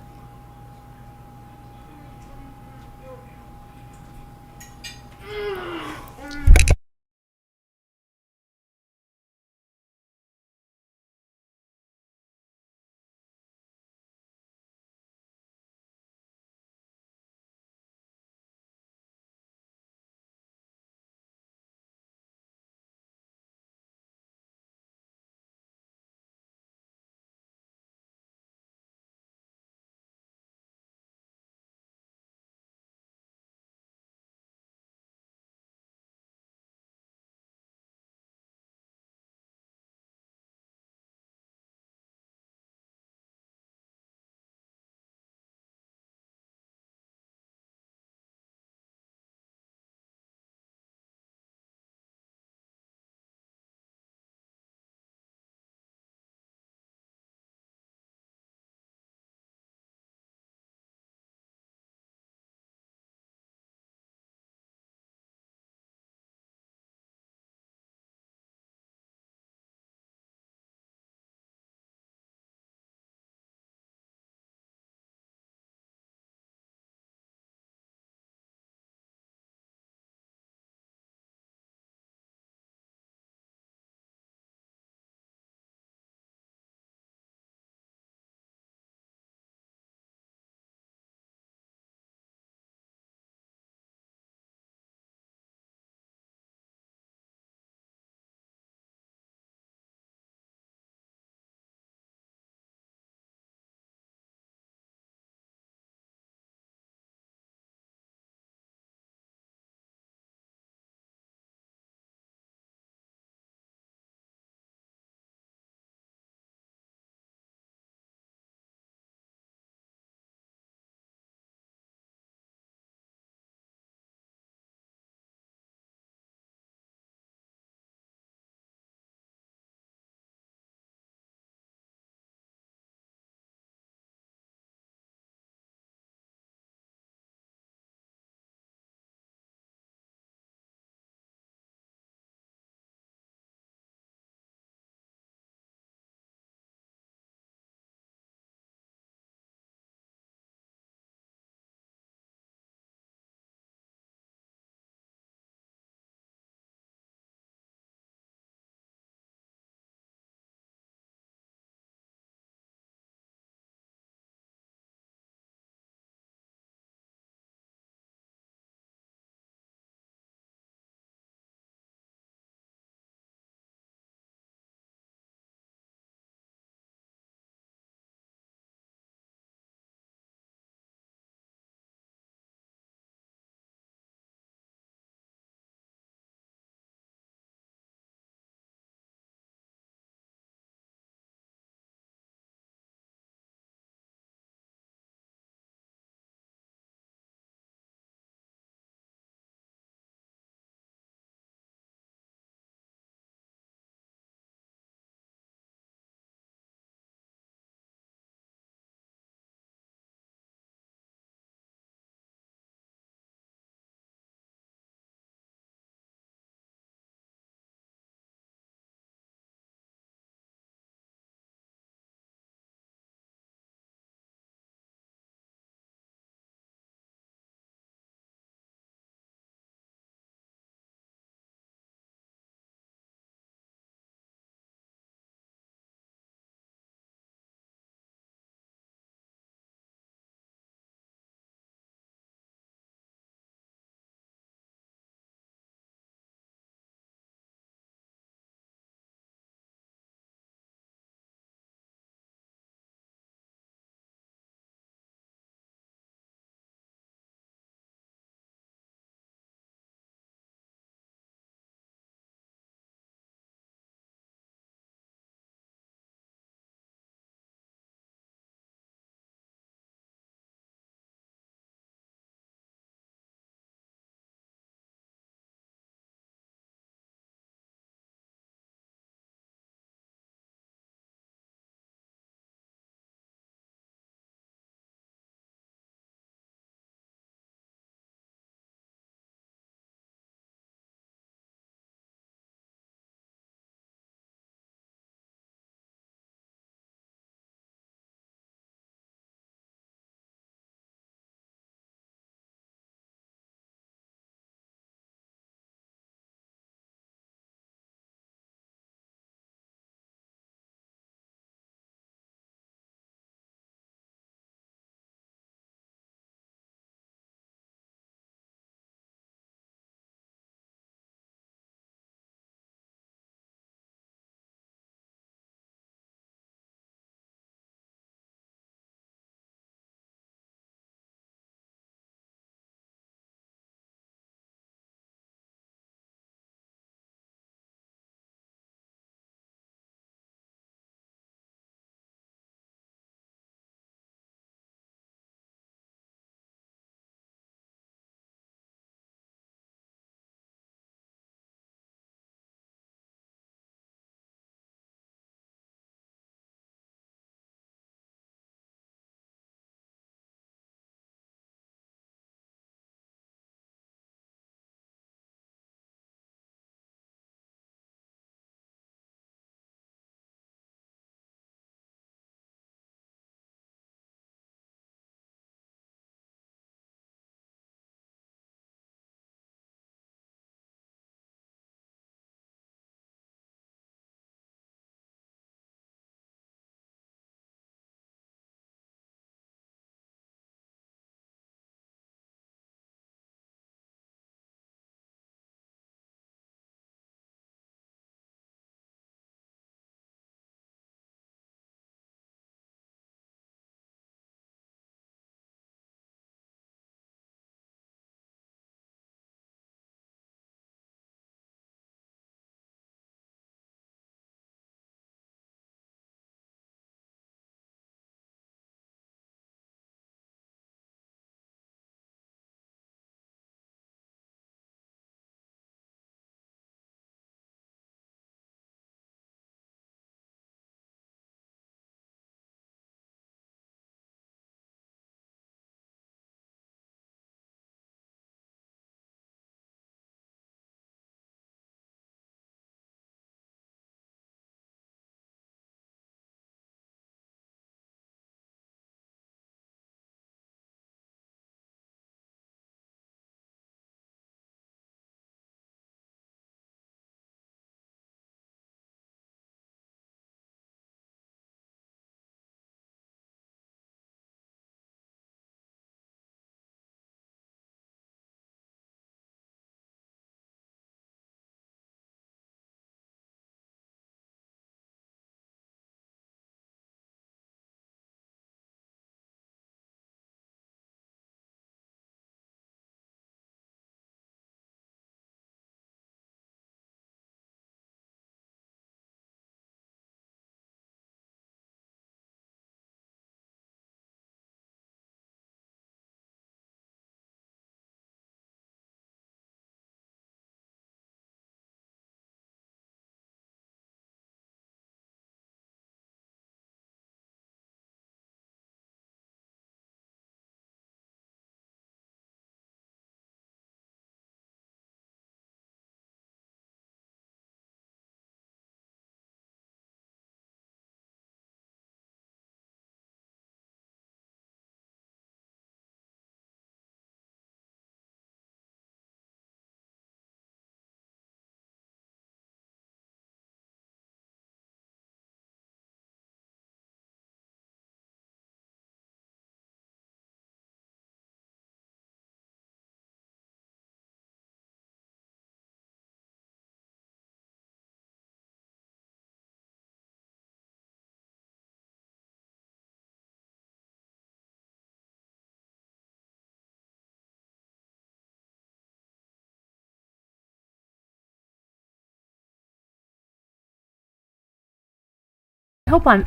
hope I'm...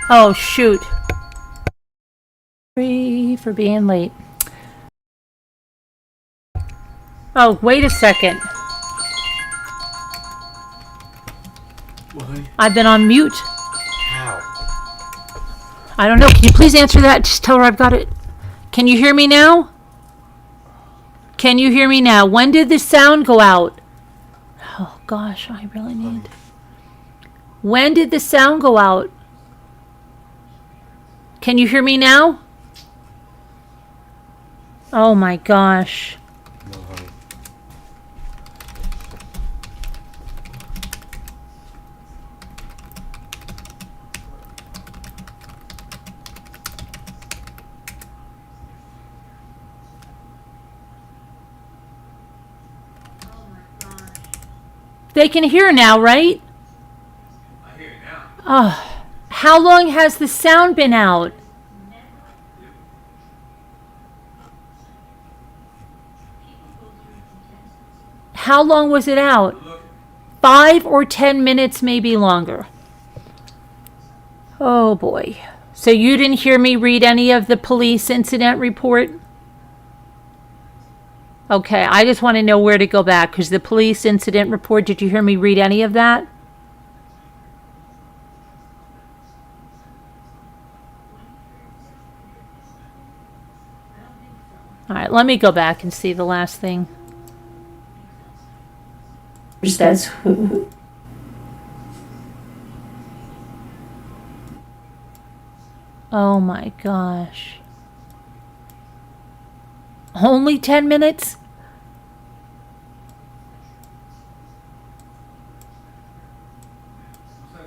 Oh, shoot. Sorry for being late. Oh, wait a second. What? I've been on mute. How? I don't know. Can you please answer that? Just tell her I've got it. Can you hear me now? Can you hear me now? When did the sound go out? Oh, gosh, I really need... When did the sound go out? Can you hear me now? Oh, my gosh. No, honey. They can hear now, right? I hear it now. Oh, how long has the sound been out? How long was it out? 5 or 10 minutes, maybe longer. Oh boy. So you didn't hear me read any of the police incident report? Okay, I just want to know where to go back, because the police incident report, did you hear me read any of that? All right, let me go back and see the last thing. That's who. Oh my gosh. Only 10 minutes?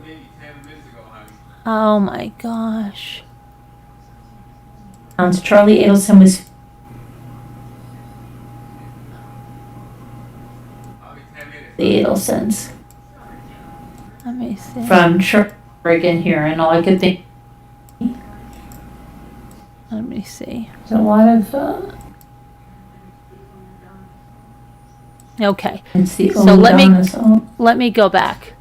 Maybe 10 minutes ago, honey. Oh my gosh. Charlie Adelson was... I'll be 10 minutes. The Adelsons. Let me see. From Oregon here, and all I could think... Let me see. There's a lot of... Okay, so let me go back.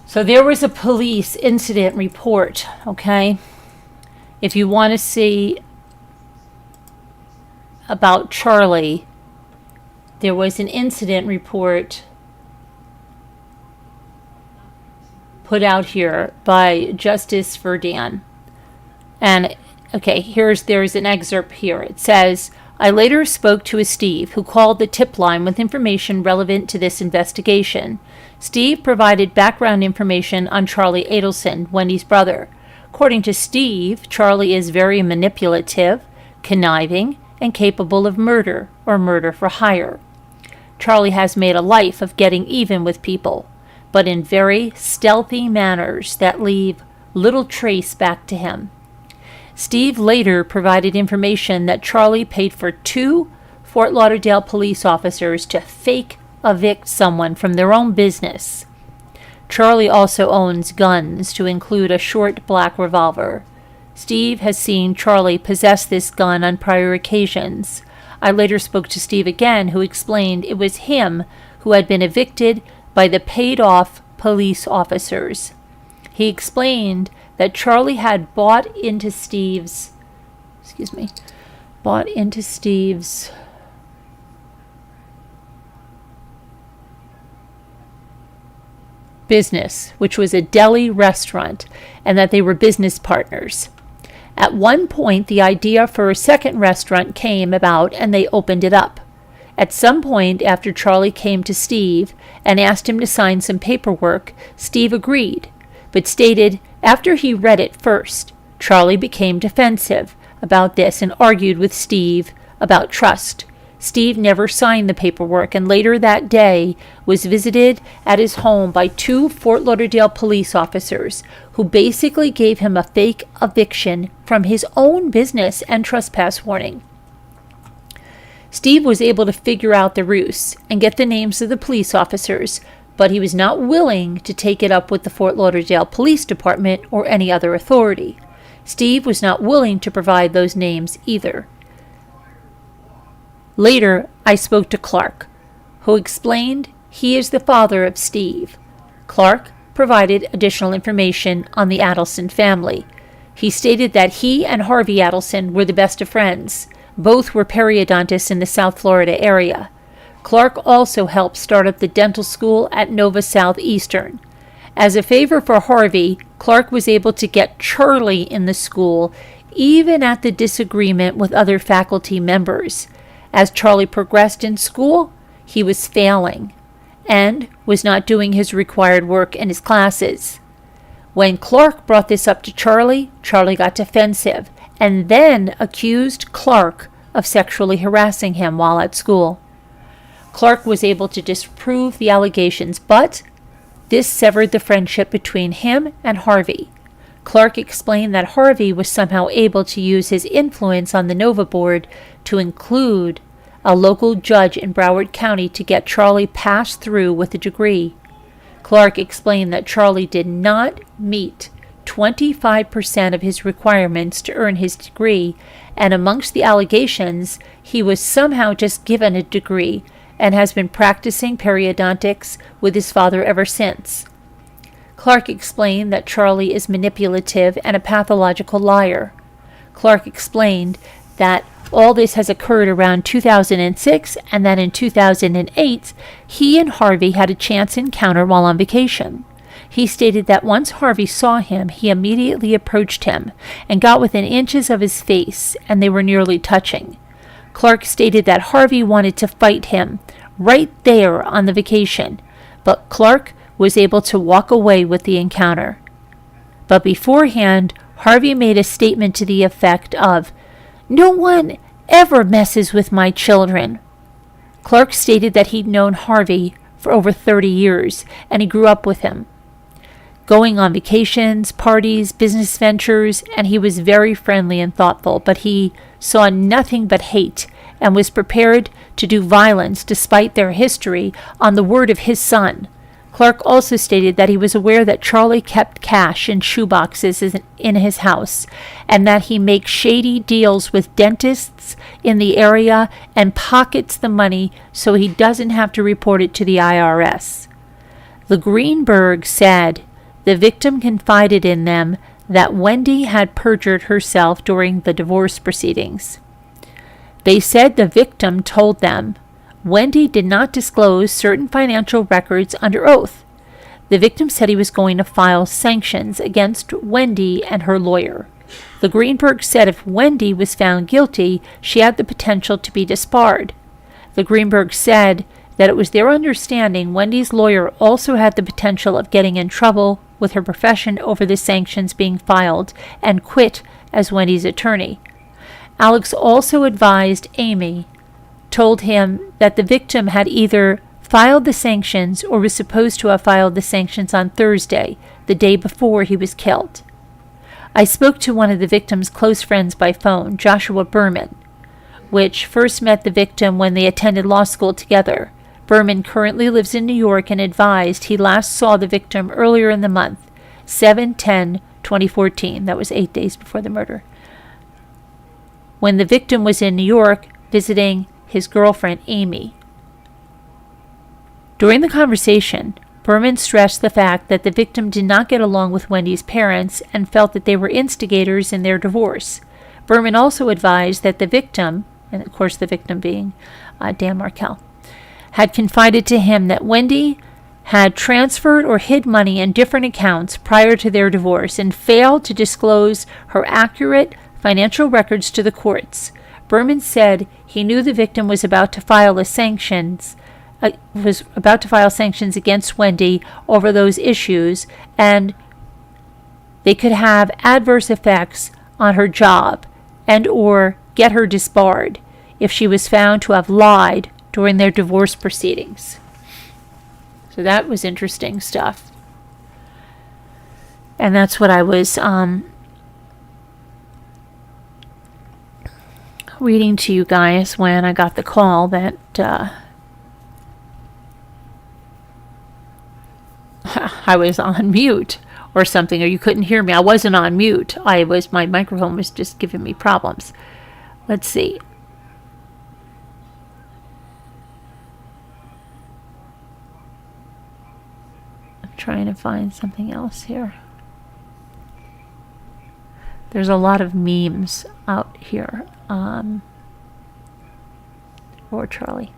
So there was a police incident report, okay? If you want to see about Charlie, there was an incident report put out here by Justice Verdan. And okay, there's an excerpt here. It says, I later spoke to a Steve who called the tip line with information relevant to this investigation. Steve provided background information on Charlie Adelson, Wendy's brother. According to Steve, Charlie is very manipulative, conniving, and capable of murder or murder for hire. Charlie has made a life of getting even with people, but in very stealthy manners that leave little trace back to him. Steve later provided information that Charlie paid for 2 Fort Lauderdale police officers to fake evict someone from their own business. Charlie also owns guns, to include a short black revolver. Steve has seen Charlie possess this gun on prior occasions. I later spoke to Steve again, who explained it was him who had been evicted by the paid-off police officers. He explained that Charlie had bought into Steve's business, which was a deli restaurant, and that they were business partners. At one point, the idea for a second restaurant came about, and they opened it up. At some point, after Charlie came to Steve and asked him to sign some paperwork, Steve agreed, but stated after he read it first, Charlie became defensive about this and argued with Steve about trust. Steve never signed the paperwork, and later that day was visited at his home by 2 Fort Lauderdale police officers who basically gave him a fake eviction from his own business and trespass warning. Steve was able to figure out the ruse and get the names of the police officers, but he was not willing to take it up with the Fort Lauderdale Police Department or any other authority. Steve was not willing to provide those names either. Later, I spoke to Clark, who explained he is the father of Steve. Clark provided additional information on the Adelson family. He stated that he and Harvey Adelson were the best of friends. Both were periodontists in the South Florida area. Clark also helped start up the dental school at Nova Southeastern. As a favor for Harvey, Clark was able to get Charlie in the school, even at the disagreement with other faculty members. As Charlie progressed in school, he was failing and was not doing his required work in his classes. When Clark brought this up to Charlie, Charlie got defensive and then accused Clark of sexually harassing him while at school. Clark was able to disprove the allegations, but this severed the friendship between him and Harvey. Clark explained that Harvey was somehow able to use his influence on the Nova board to include a local judge in Broward County to get Charlie passed through with a degree. Clark explained that Charlie did not meet 25% of his requirements to earn his degree, and amongst the allegations, he was somehow just given a degree and has been practicing periodontics with his father ever since. Clark explained that Charlie is manipulative and a pathological liar. Clark explained that all this has occurred around 2006, and that in 2008, he and Harvey had a chance encounter while on vacation. He stated that once Harvey saw him, he immediately approached him and got within inches of his face, and they were nearly touching. Clark stated that Harvey wanted to fight him right there on the vacation, but Clark was able to walk away with the encounter. But beforehand, Harvey made a statement to the effect of, "No one ever messes with my children." Clark stated that he'd known Harvey for over 30 years, and he grew up with him, going on vacations, parties, business ventures, and he was very friendly and thoughtful, but he saw nothing but hate and was prepared to do violence despite their history on the word of his son. Clark also stated that he was aware that Charlie kept cash in shoeboxes in his house, and that he makes shady deals with dentists in the area and pockets the money so he doesn't have to report it to the IRS. The Greenberg said the victim confided in them that Wendi had perjured herself during the divorce proceedings. They said the victim told them Wendi did not disclose certain financial records under oath. The victim said he was going to file sanctions against Wendi and her lawyer. The Greenberg said if Wendi was found guilty, she had the potential to be disbarred. The Greenberg said that it was their understanding Wendi's lawyer also had the potential of getting in trouble with her profession over the sanctions being filed and quit as Wendi's attorney. Alex also advised Amy, told him that the victim had either filed the sanctions or was supposed to have filed the sanctions on Thursday, the day before he was killed. I spoke to one of the victim's close friends by phone, Joshua Berman, which first met the victim when they attended law school together. Berman currently lives in New York and advised he last saw the victim earlier in the month, 7/10/2014. That was 8 days before the murder, when the victim was in New York visiting his girlfriend, Amy. During the conversation, Berman stressed the fact that the victim did not get along with Wendi's parents and felt that they were instigators in their divorce. Berman also advised that the victim, and of course the victim being Dan Markel, had confided to him that Wendi had transferred or hid money in different accounts prior to their divorce and failed to disclose her accurate financial records to the courts. Berman said he knew the victim was about to file sanctions against Wendi over those issues, and they could have adverse effects on her job and or get her disbarred if she was found to have lied during their divorce proceedings. So that was interesting stuff. And that's what I was reading to you guys when I got the call that I was on mute or something, or you couldn't hear me. I wasn't on mute. My microphone was just giving me problems. Let's see. trying to find something else here. There's a lot of memes out here for Charlie.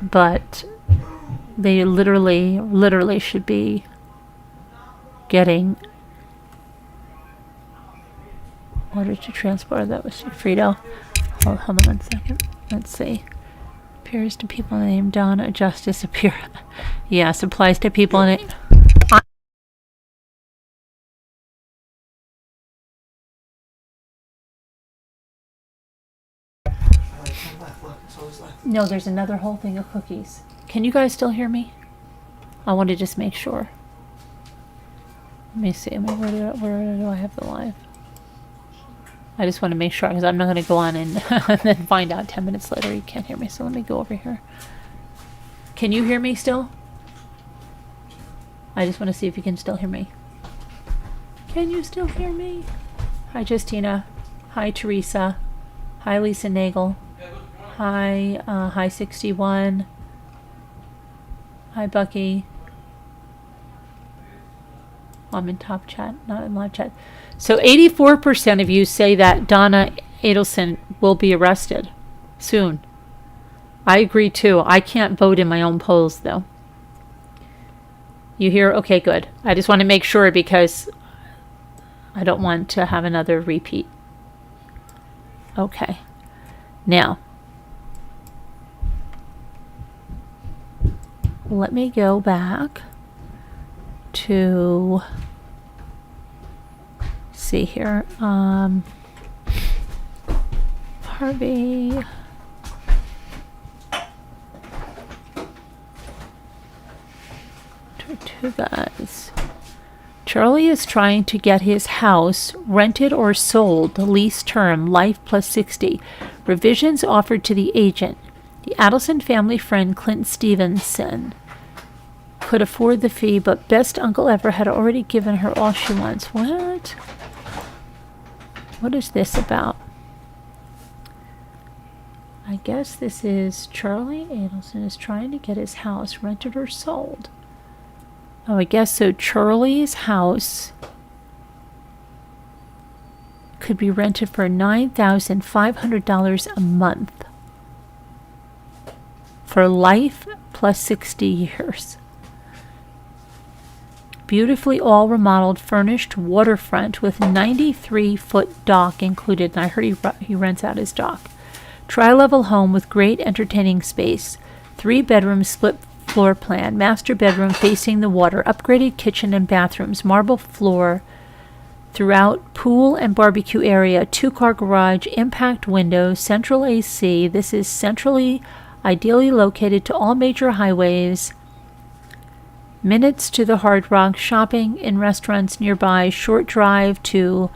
But they literally should be getting order to transport. That was Frito. Hold on 1 second. Let's see. Appears to people named Donna. Justice appear. Yes, applies to people named. No, there's another whole thing of cookies. Can you guys still hear me? I want to just make sure. Let me see. Where do I have the live? I just want to make sure because I'm not going to go on and then find out 10 minutes later you can't hear me. So let me go over here. Can you hear me still? I just want to see if you can still hear me. Can you still hear me? Hi, Justina. Hi, Teresa. Hi, Lisa Nagel. Hi, 61. Hi, Bucky. I'm in top chat, not in live chat. So 84% of you say that Donna Adelson will be arrested soon. I agree too. I can't vote in my own polls though. You hear? Okay, good. I just want to make sure because I don't want to have another repeat. Okay. Now, let me go back to see here. Harvey. Tortugas. Charlie is trying to get his house rented or sold, lease term, life plus 60. Revisions offered to the agent. The Adelson family friend Clint Stevenson could afford the fee, but best uncle ever had already given her all she wants. What? What is this about? I guess this is Charlie Adelson is trying to get his house rented or sold. Oh, I guess so. Charlie's house could be rented for $9,500 a month for life plus 60 years. Beautifully all remodeled, furnished waterfront with 93-foot dock included. And I heard he rents out his dock. Tri-level home with great entertaining space. 3 bedrooms, split floor plan. Master bedroom facing the water. Upgraded kitchen and bathrooms. Marble floor throughout. Pool and barbecue area. 2-car garage. Impact windows. Central AC. This is centrally, ideally located to all major highways. Minutes to the Hard Rock. Shopping in restaurants nearby. Short drive to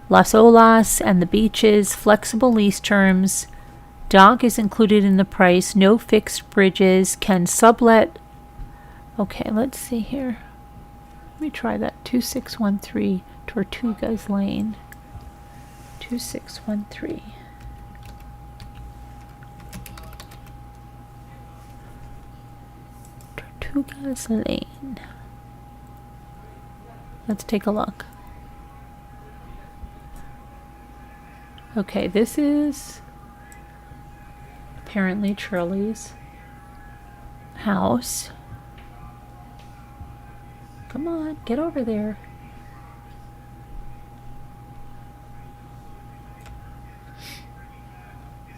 Las Olas and the beaches. Flexible lease terms. Dock is included in the price. No fixed bridges. Can sublet. Okay, let's see here. Let me try that. 2613 Tortugas Lane. 2613. Tortugas Lane. Let's take a look. Okay, this is apparently Charlie's house. Come on, get over there.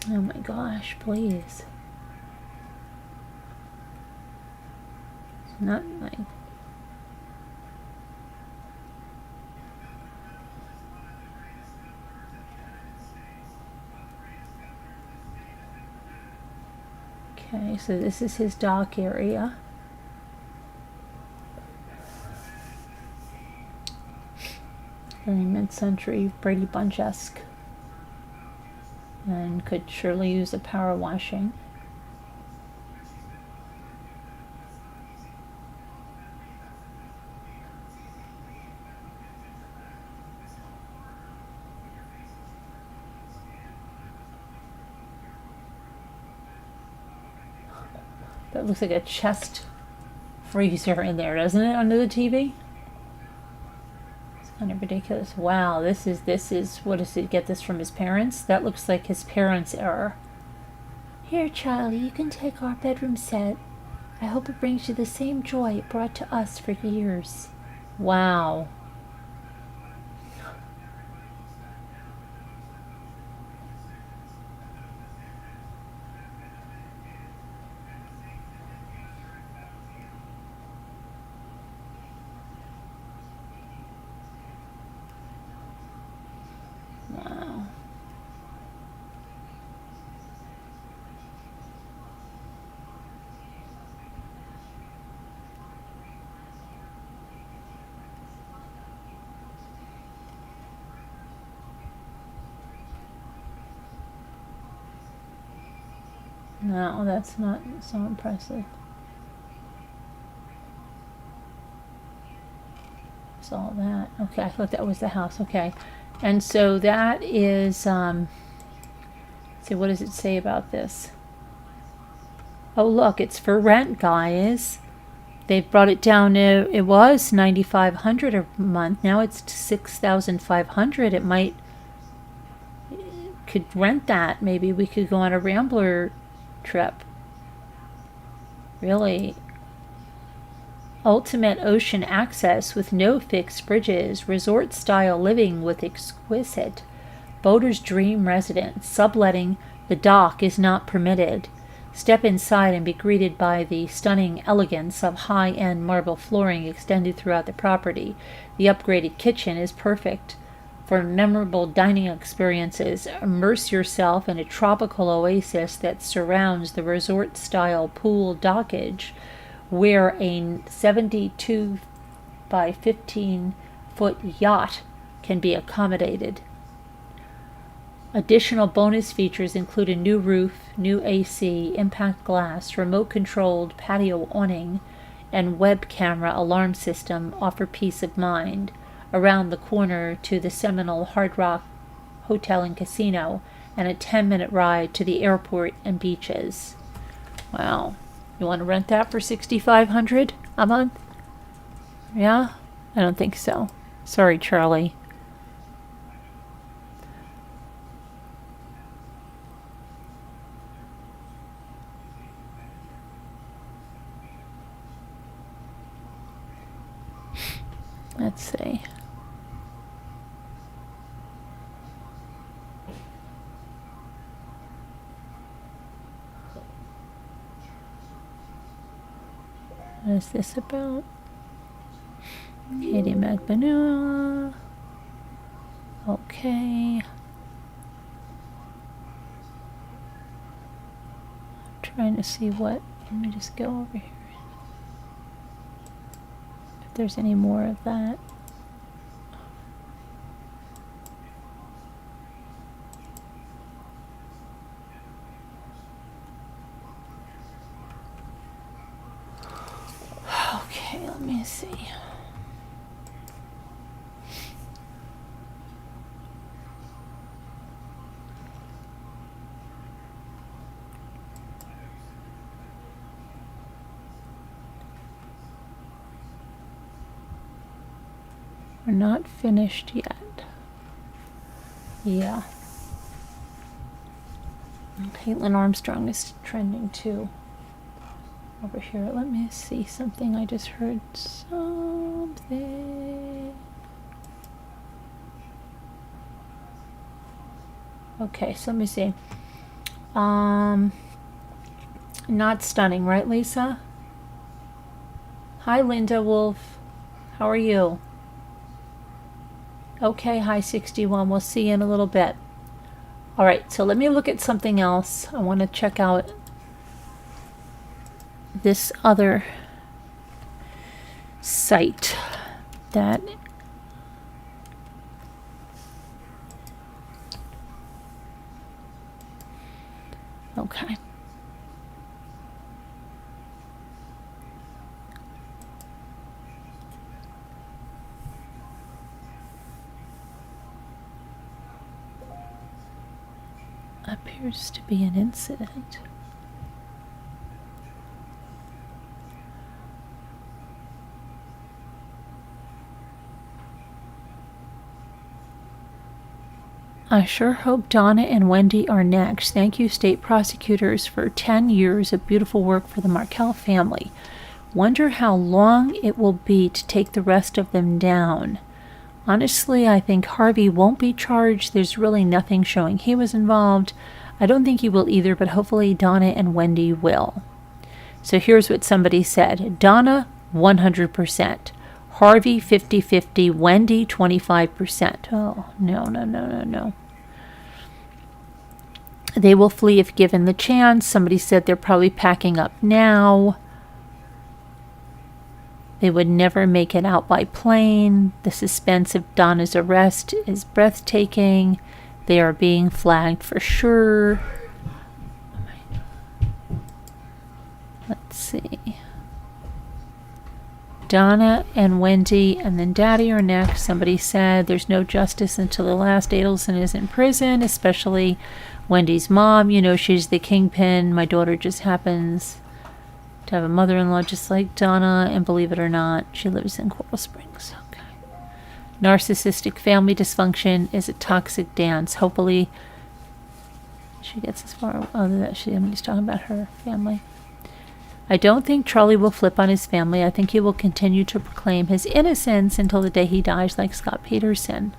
Oh my gosh, please. It's not like... Okay, so this is his dock area. Very mid-century Brady Bunch-esque. And could surely use a power washing. That looks like a chest freeze her in there, doesn't it, under the TV? It's kind of ridiculous. Wow, this is, what does it get this from his parents? That looks like his parents' error. Here, Charlie, you can take our bedroom set. I hope it brings you the same joy it brought to us for years. Wow. Wow. No, that's not so impressive. It's all that. Okay, I thought that was the house. Okay. And so that is, see, what does it say about this? Oh, look, it's for rent, guys. They've brought it down to, it was $9,500 a month. Now it's $6,500. It might, could rent that. Maybe we could go on a Rambler trip. Really. Ultimate ocean access with no fixed bridges. Resort style living with exquisite. Boater's dream residence. Subletting the dock is not permitted. Step inside and be greeted by the stunning elegance of high-end marble flooring extended throughout the property. The upgraded kitchen is perfect for memorable dining experiences. Immerse yourself in a tropical oasis that surrounds the resort-style pool dockage, where a 72 by 15-foot yacht can be accommodated. Additional bonus features include a new roof, new AC, impact glass, remote-controlled patio awning, and web camera alarm system offer peace of mind. Around the corner to the Seminole Hard Rock Hotel and Casino, and a 10-minute ride to the airport and beaches. Wow. You want to rent that for $6,500 a month? Yeah? I don't think so. Sorry, Charlie. Let's see. What is this about? Katie Magbanua. Okay. I'm trying to see what. Let me just go over here. If there's any more of that. Okay, let me see. We're not finished yet. Yeah. KaitlinArmstrong is trending too. Over here, let me see something. I just heard something. Okay, so let me see. Not stunning, right, Lisa? Hi, Linda Wolf. How are you? Okay, hi, 61. We'll see you in a little bit. All right, so let me look at something else. I want to check out this other site that okay. Appears to be an incident. I sure hope Donna and Wendi are next. Thank you, state prosecutors, for 10 years of beautiful work for the Markel family. Wonder how long it will be to take the rest of them down. Honestly, I think Harvey won't be charged. There's really nothing showing he was involved. I don't think he will either, but hopefully Donna and Wendi will. So here's what somebody said. Donna, 100%. Harvey, 50-50. Wendi, 25%. Oh, no. They will flee if given the chance. Somebody said they're probably packing up now. They would never make it out by plane. The suspense of Donna's arrest is breathtaking. They are being flagged for sure. Let's see. Donna and Wendi and then Daddy are next. Somebody said there's no justice until the last Adelson is in prison, especially Wendy's mom. You know, she's the kingpin. My daughter just happens to have a mother-in-law just like Donna, and believe it or not, she lives in Coral Springs. Okay. Narcissistic family dysfunction is a toxic dance. Hopefully she gets as far as she's talking about her family. I don't think Charlie will flip on his family. I think he will continue to proclaim his innocence until the day he dies, like Scott Peterson.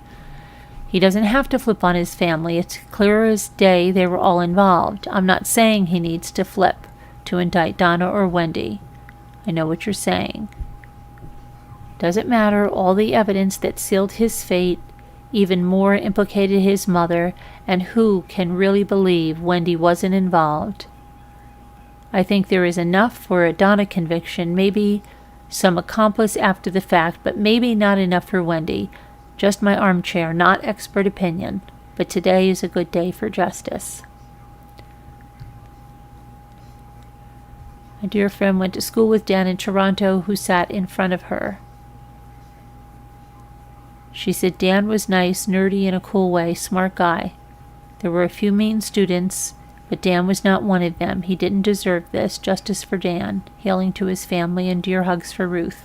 He doesn't have to flip on his family. It's clear as day they were all involved. I'm not saying he needs to flip to indict Donna or Wendi. I know what you're saying. Doesn't matter. All the evidence that sealed his fate even more implicated his mother, and who can really believe Wendi wasn't involved? I think there is enough for a Donna conviction, maybe some accomplice after the fact, but maybe not enough for Wendi. Just my armchair, not expert opinion. But today is a good day for justice. My dear friend went to school with Dan in Toronto, who sat in front of her. She said Dan was nice, nerdy in a cool way, smart guy. There were a few mean students, but Dan was not one of them. He didn't deserve this. Justice for Dan. Healing to his family and dear hugs for Ruth.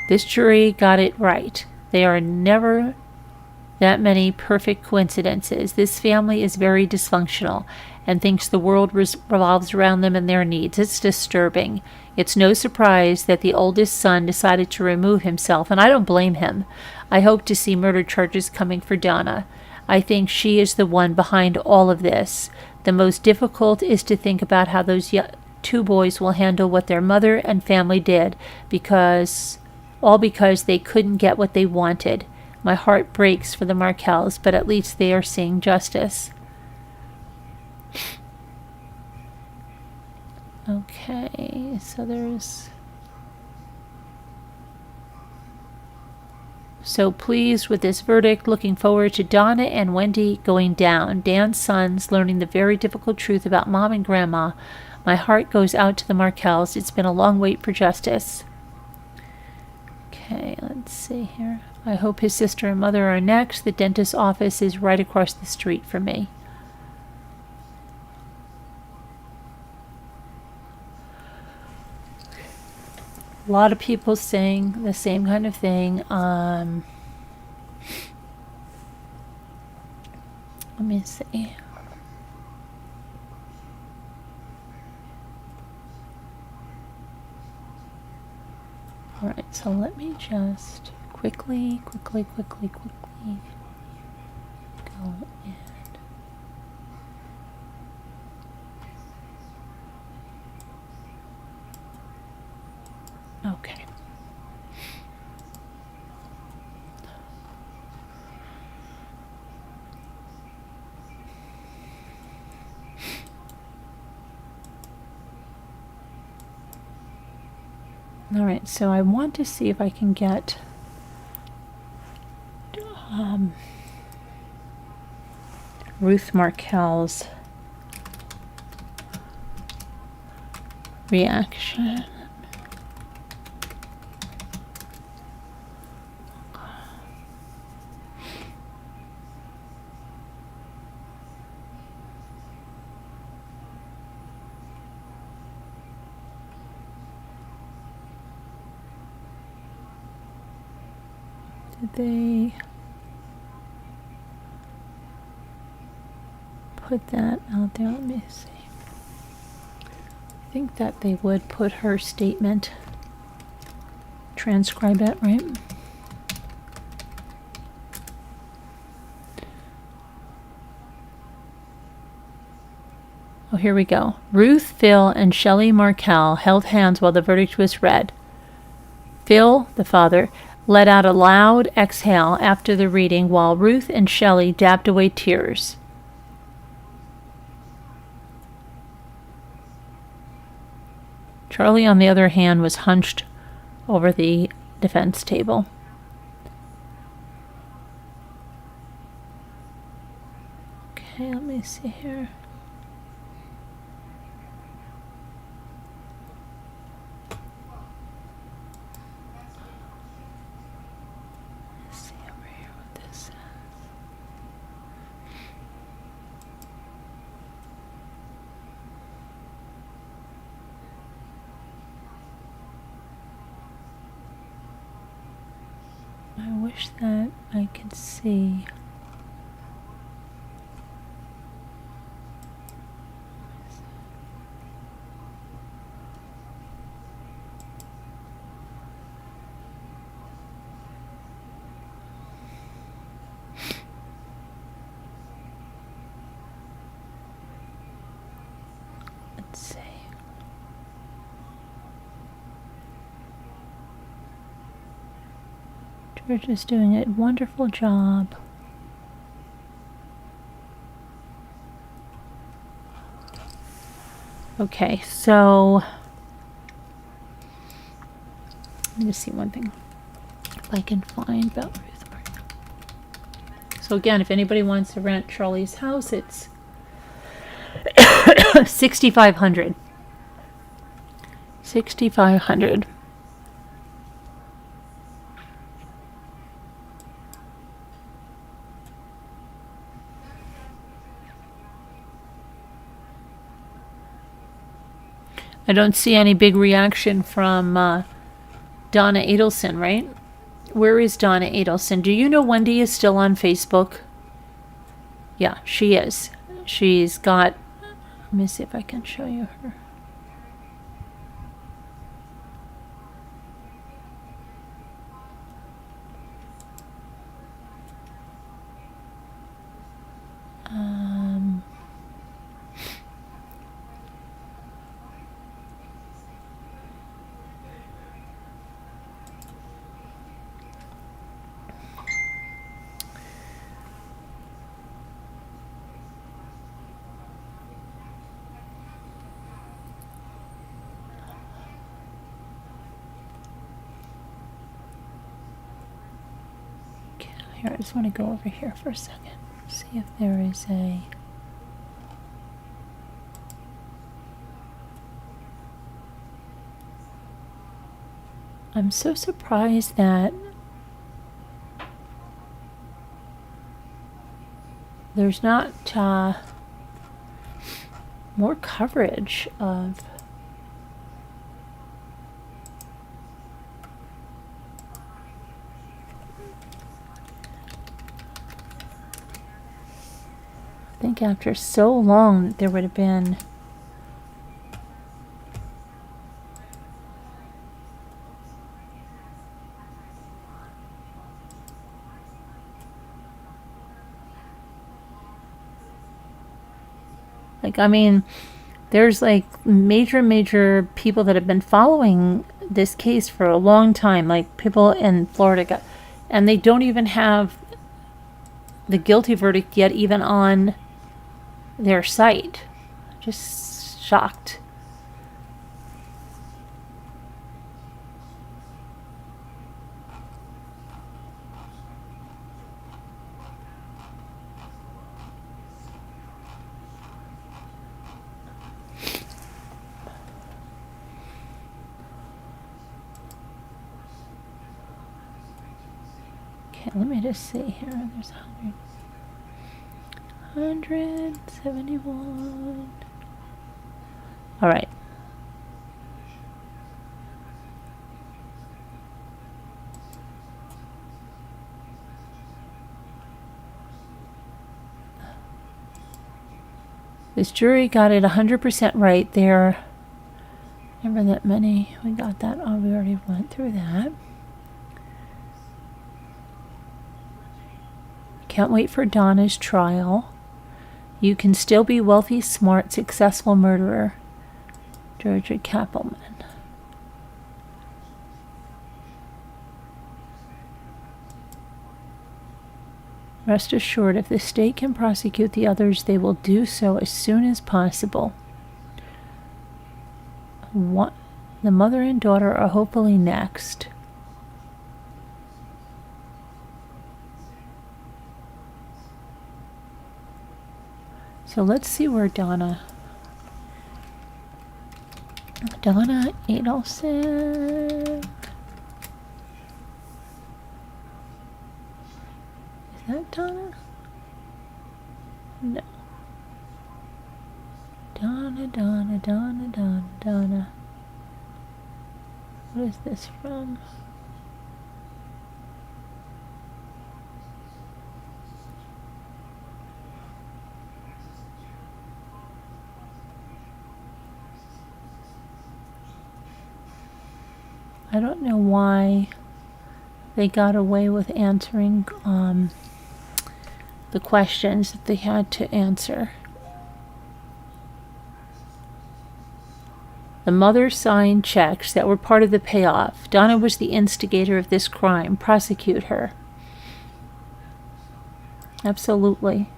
This jury got it right. There are never that many perfect coincidences. This family is very dysfunctional and thinks the world revolves around them and their needs. It's disturbing. It's no surprise that the oldest son decided to remove himself, and I don't blame him. I hope to see murder charges coming for Donna. I think she is the one behind all of this. The most difficult is to think about how those two boys will handle what their mother and family did, because they couldn't get what they wanted. My heart breaks for the Markels, but at least they are seeing justice. Okay, so there's... So pleased with this verdict, looking forward to Donna and Wendi going down. Dan's sons learning the very difficult truth about Mom and Grandma. My heart goes out to the Markels. It's been a long wait for justice. Okay, let's see here. I hope his sister and mother are next. The dentist's office is right across the street from me. A lot of people saying the same kind of thing. Let me see. All right, so let me just quickly go in. Okay. All right, so I want to see if I can get Ruth Markel's reaction. Did they put that out there? Let me see. I think that they would put her statement, transcribe it, right? Oh, here we go. Ruth, Phil, and Shelley Markel held hands while the verdict was read. Phil, the father, let out a loud exhale after the reading, while Ruth and Shelley dabbed away tears. Charlie, on the other hand, was hunched over the defense table. Okay, let me see here. Let's see over here what this says. I wish that I could see. Let's see. George is doing a wonderful job. Okay, so let me just see one thing if I can find about Ruth. So again, if anybody wants to rent Charlie's house, it's $6,500. $6,500. I don't see any big reaction from Donna Adelson, right? Where is Donna Adelson? Do you know Wendy is still on Facebook? Yeah, she is. She's got... Let me see if I can show you her. Here, I just want to go over here for a second. See if there is a... I'm so surprised that there's not more coverage of... I think after so long there would have been like, I mean, there's like major people that have been following this case for a long time, like people in Florida, and they don't even have the guilty verdict yet even on their site. Just shocked. Okay, let me just see here. There's 171. All right. This jury got it 100% right. There never that many. We got that. Oh, we already went through that. Can't wait for Donna's trial. You can still be wealthy, smart, successful murderer. Georgia Kappelman. Rest assured, if the state can prosecute the others, they will do so as soon as possible. The mother and daughter are hopefully next. So let's see where Donna Adelson. Is that Donna? No. Donna. What is this from? I don't know why they got away with answering the questions that they had to answer. The mother signed checks that were part of the payoff. Donna was the instigator of this crime. Prosecute her. Absolutely.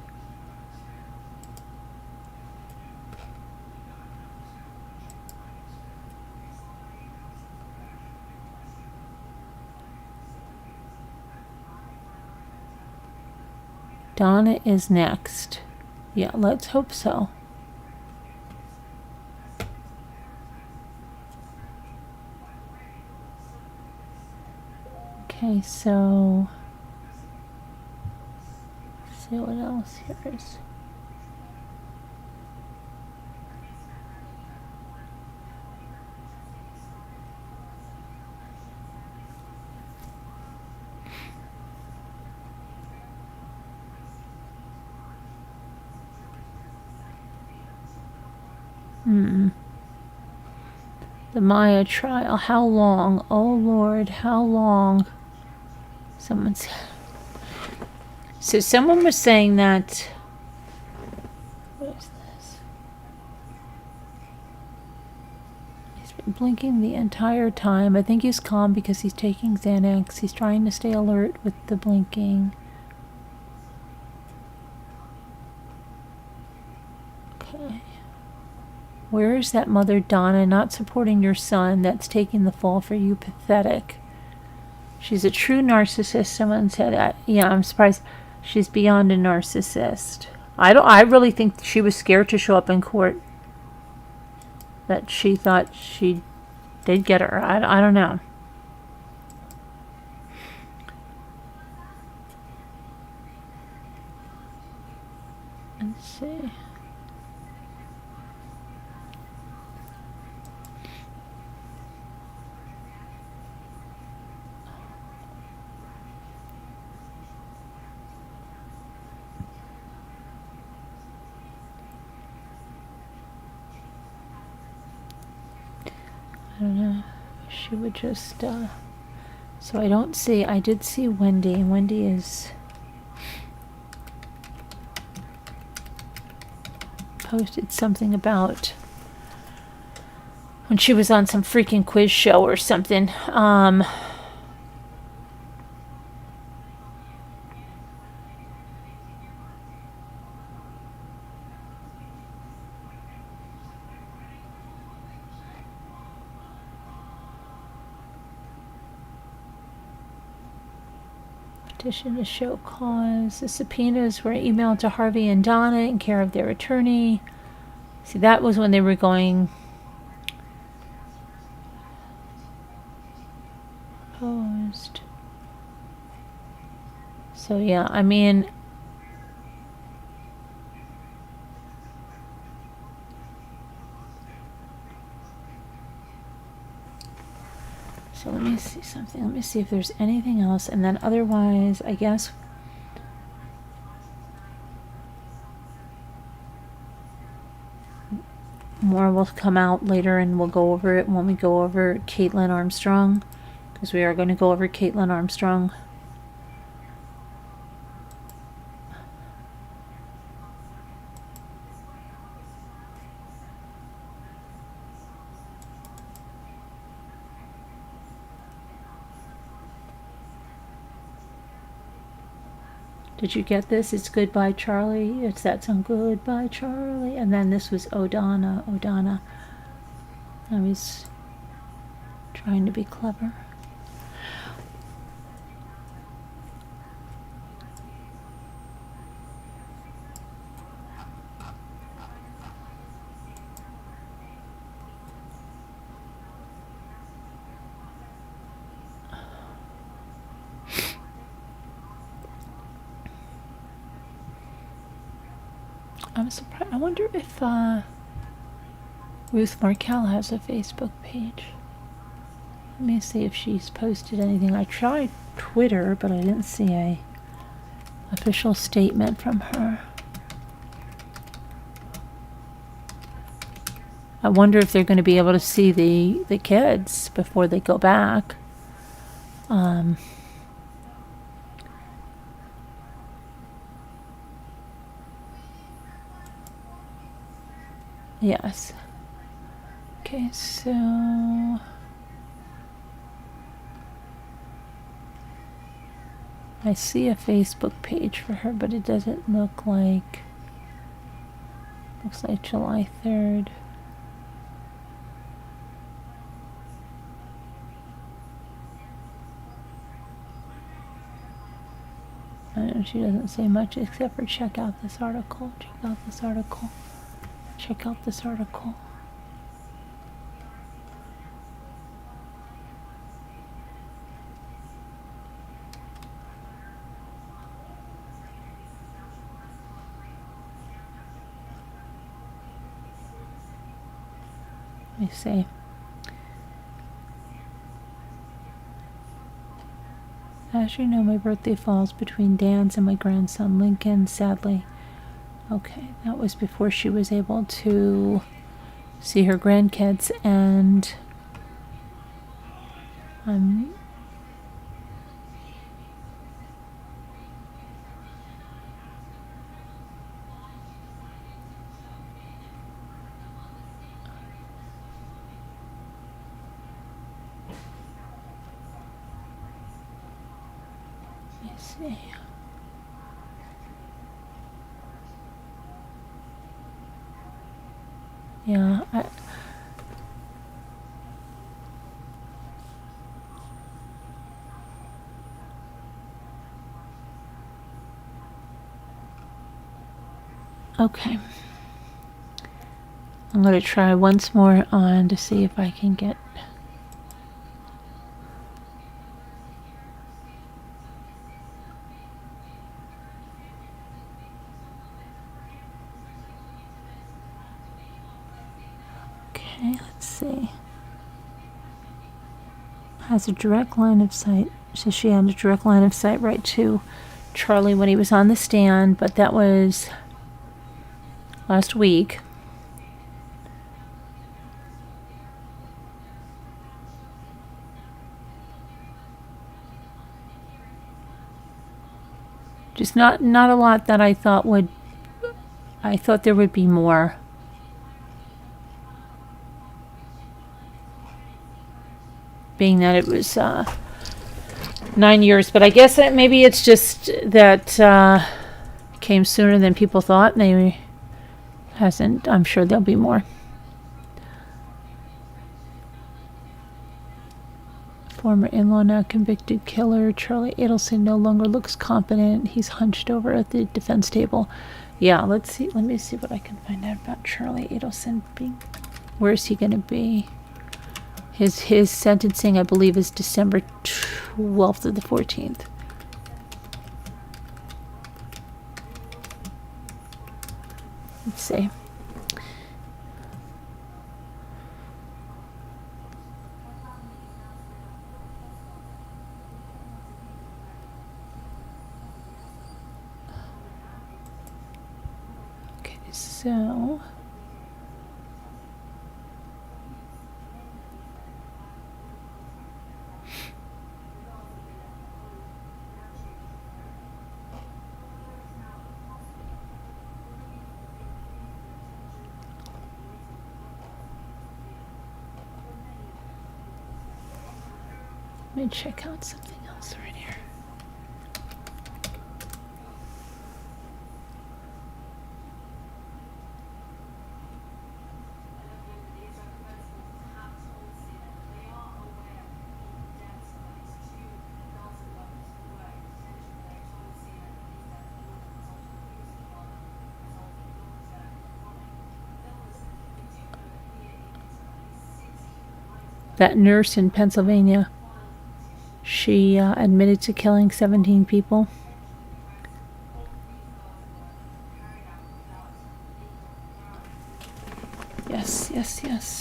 Donna is next. Yeah, let's hope so. Okay, so let's see what else here is. The Maya trial. How long? Oh Lord, how long? Someone said. So someone was saying that. What is this? He's been blinking the entire time. I think he's calm because he's taking Xanax. He's trying to stay alert with the blinking. Okay. Where is that mother, Donna, not supporting your son? That's taking the fall for you. Pathetic. She's a true narcissist. Someone said, yeah, I'm surprised. She's beyond a narcissist. I really think she was scared to show up in court. That she thought she did get her. I don't know. Let's see. I don't know. She would just, so I don't see, I did see Wendi, and Wendi is posted something about when she was on some freaking quiz show or something. Petition to show cause. The subpoenas were emailed to Harvey and Donna in care of their attorney. See, that was when they were going opposed. So yeah, I mean, so let me see something. Let me see if there's anything else, and then otherwise, I guess. more will come out later, and we'll go over it when we go over Kaitlin Armstrong, because we are going to go over Kaitlin Armstrong. Did you get this? It's Goodbye Charlie. It's that song, Goodbye Charlie. And then this was Oh Donna, Oh Donna. I was trying to be clever. I'm surprised. I wonder if Ruth Markel has a Facebook page. Let me see if she's posted anything. I tried Twitter, but I didn't see a official statement from her. I wonder if they're going to be able to see the kids before they go back. Yes. Okay, so I see a Facebook page for her, but it doesn't look like. Looks like July 3rd. I know she doesn't say much except for check out this article, check out this article, check out this article. Let me see. As you know, my birthday falls between Dan's and my grandson Lincoln, sadly. Okay, that was before she was able to see her grandkids, and see. Yeah, okay. I'm going to try once more on to see if I can get. Okay, let's see. Has a direct line of sight. So she had a direct line of sight right to Charlie when he was on the stand, but that was last week. Just not a lot that I thought there would be more. Being that it was 9 years, but I guess that maybe it's just that came sooner than people thought, and they hasn't. I'm sure there'll be more. Former in-law, now convicted killer Charlie Adelson no longer looks competent. He's hunched over at the defense table. Yeah, let's see. Let me see what I can find out about Charlie Adelson. Where's he going to be? His sentencing, I believe, is December 12th to the 14th. Let's see. Okay, so Let me check out something else right here. That nurse in Pennsylvania, she admitted to killing 17 people. Yes,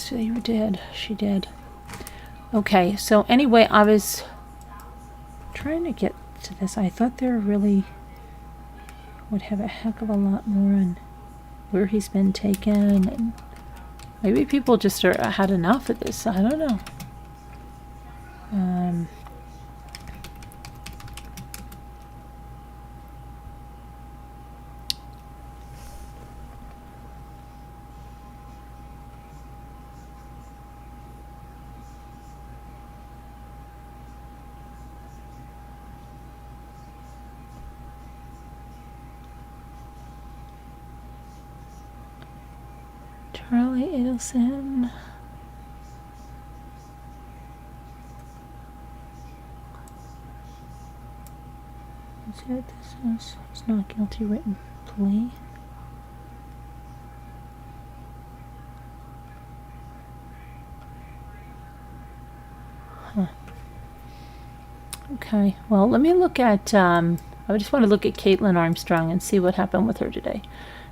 she did. She did. Okay, so anyway, I was trying to get to this. I thought there really would have a heck of a lot more on where he's been taken, and maybe people just had enough of this. I don't know. Charlie Adelson. Let's see what this is. It's not guilty written plea. Huh. Okay, well, let me look at, I just want to look at Kaitlin Armstrong and see what happened with her today.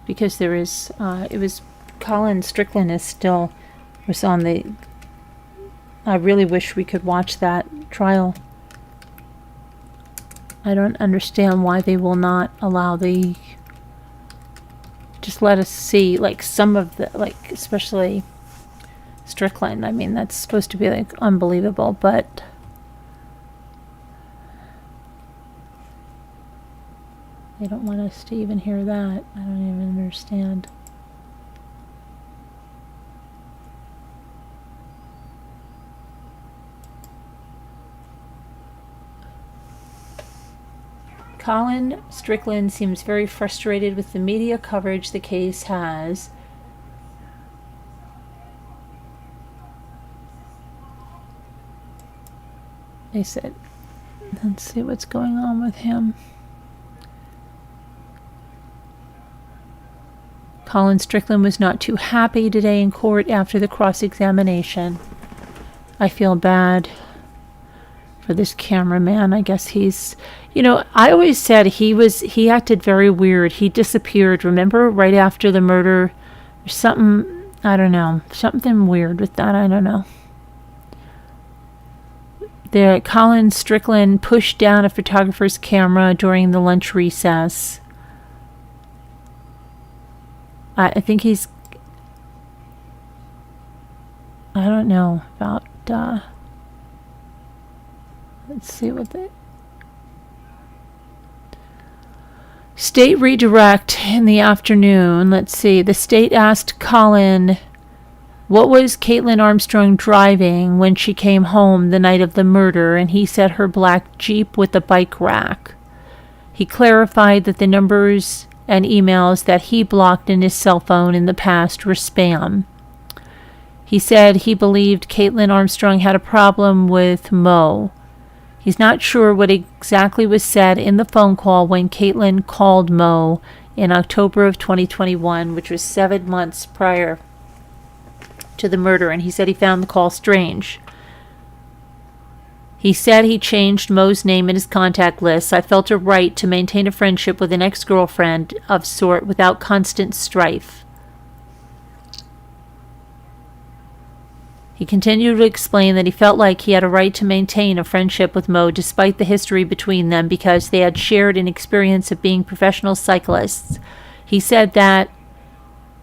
Because there is, it was, Colin Strickland was on the, I really wish we could watch that trial. I don't understand why they will not allow just let us see, like, some of the, like, especially Strickland. I mean, that's supposed to be, like, unbelievable, but they don't want us to even hear that. I don't even understand. Colin Strickland seems very frustrated with the media coverage the case has. They said, let's see what's going on with him. Colin Strickland was not too happy today in court after the cross-examination. I feel bad for this cameraman. I guess he's, I always said he acted very weird. He disappeared, remember, right after the murder. There's something, I don't know, something weird with that. I don't know. Colin Strickland pushed down a photographer's camera during the lunch recess. I think he's, I don't know about, let's see what they... State redirect in the afternoon. Let's see. The state asked Colin, what was Kaitlin Armstrong driving when she came home the night of the murder? And he said her black Jeep with the bike rack. He clarified that the numbers and emails that he blocked in his cell phone in the past were spam. He said he believed Kaitlin Armstrong had a problem with Mo. He's not sure what exactly was said in the phone call when Kaitlin called Mo in October of 2021, which was 7 months prior to the murder, and he said he found the call strange. He said he changed Mo's name in his contact list. I felt a right to maintain a friendship with an ex-girlfriend of sort without constant strife. He continued to explain that he felt like he had a right to maintain a friendship with Mo despite the history between them because they had shared an experience of being professional cyclists. He said that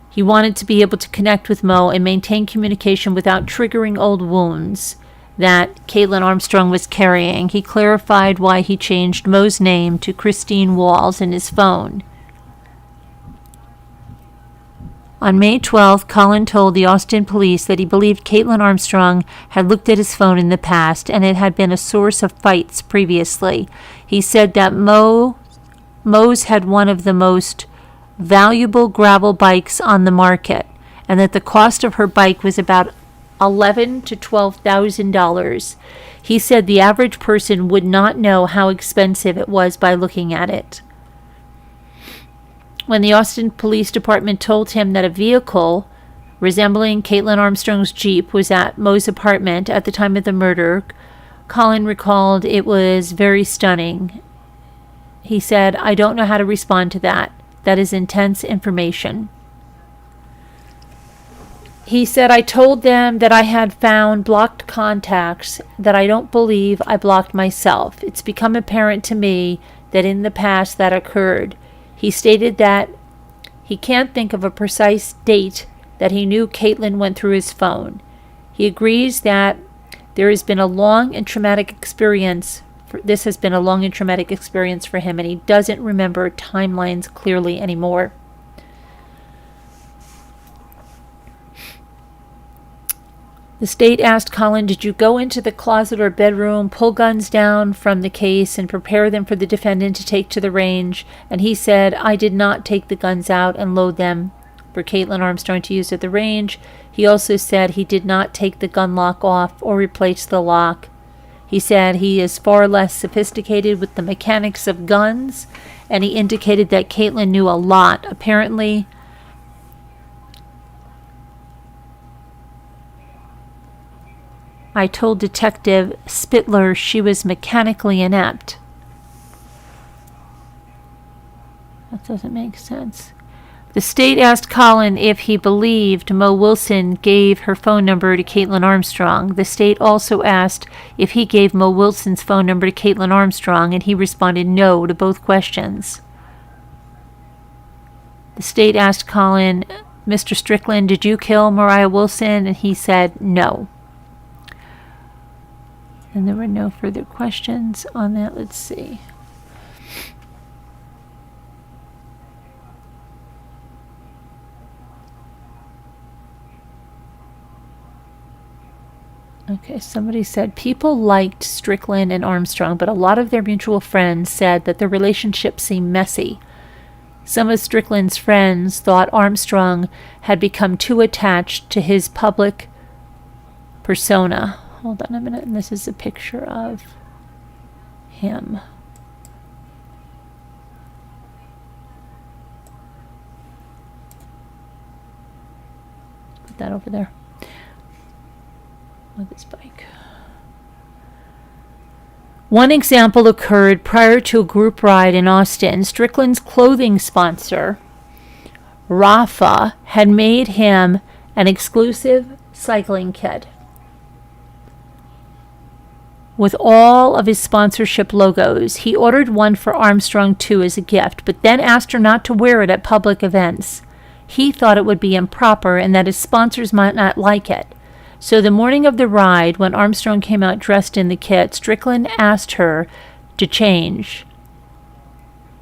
he wanted to be able to connect with Mo and maintain communication without triggering old wounds that Kaitlin Armstrong was carrying. He clarified why he changed Mo's name to Christine Walls in his phone. On May 12th, Colin told the Austin police that he believed Kaitlin Armstrong had looked at his phone in the past and it had been a source of fights previously. He said that Mo's had one of the most valuable gravel bikes on the market and that the cost of her bike was about $11,000 to $12,000. He said the average person would not know how expensive it was by looking at it. When the Austin Police Department told him that a vehicle resembling Kaitlin Armstrong's Jeep was at Mo's apartment at the time of the murder, Colin recalled it was very stunning. He said, "I don't know how to respond to that. That is intense information." He said, "I told them that I had found blocked contacts that I don't believe I blocked myself. It's become apparent to me that in the past that occurred." He stated that he can't think of a precise date that he knew Kaitlin went through his phone. He agrees that this has been a long and traumatic experience for him, and he doesn't remember timelines clearly anymore. The state asked Colin, "Did you go into the closet or bedroom, pull guns down from the case, and prepare them for the defendant to take to the range?" And he said, "I did not take the guns out and load them for Kaitlin Armstrong to use at the range." He also said he did not take the gun lock off or replace the lock. He said he is far less sophisticated with the mechanics of guns, and he indicated that Kaitlin knew a lot. Apparently, I told Detective Spittler she was mechanically inept. That doesn't make sense. The state asked Colin if he believed Mo Wilson gave her phone number to Kaitlin Armstrong. The state also asked if he gave Mo Wilson's phone number to Kaitlin Armstrong, and he responded no to both questions. The state asked Colin, "Mr. Strickland, did you kill Mariah Wilson?" And he said no. And there were no further questions on that. Let's see. Okay, somebody said people liked Strickland and Armstrong, but a lot of their mutual friends said that the relationship seemed messy. Some of Strickland's friends thought Armstrong had become too attached to his public persona. Hold on a minute, and this is a picture of him. Put that over there. With his bike. One example occurred prior to a group ride in Austin. Strickland's clothing sponsor, Rafa, had made him an exclusive cycling kit with all of his sponsorship logos. He ordered one for Armstrong too as a gift, but then asked her not to wear it at public events. He thought it would be improper and that his sponsors might not like it. So the morning of the ride, when Armstrong came out dressed in the kit, Strickland asked her to change.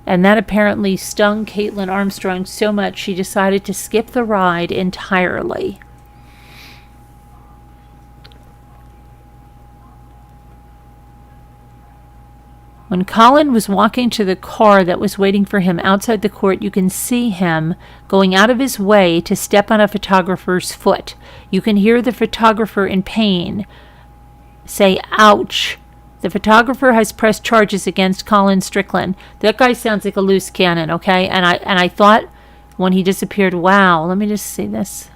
And that apparently stung Kaitlin Armstrong so much she decided to skip the ride entirely. When Colin was walking to the car that was waiting for him outside the court, you can see him going out of his way to step on a photographer's foot. You can hear the photographer in pain say, "Ouch." The photographer has pressed charges against Colin Strickland. That guy sounds like a loose cannon, okay? And I thought when he disappeared, wow, let me just see this.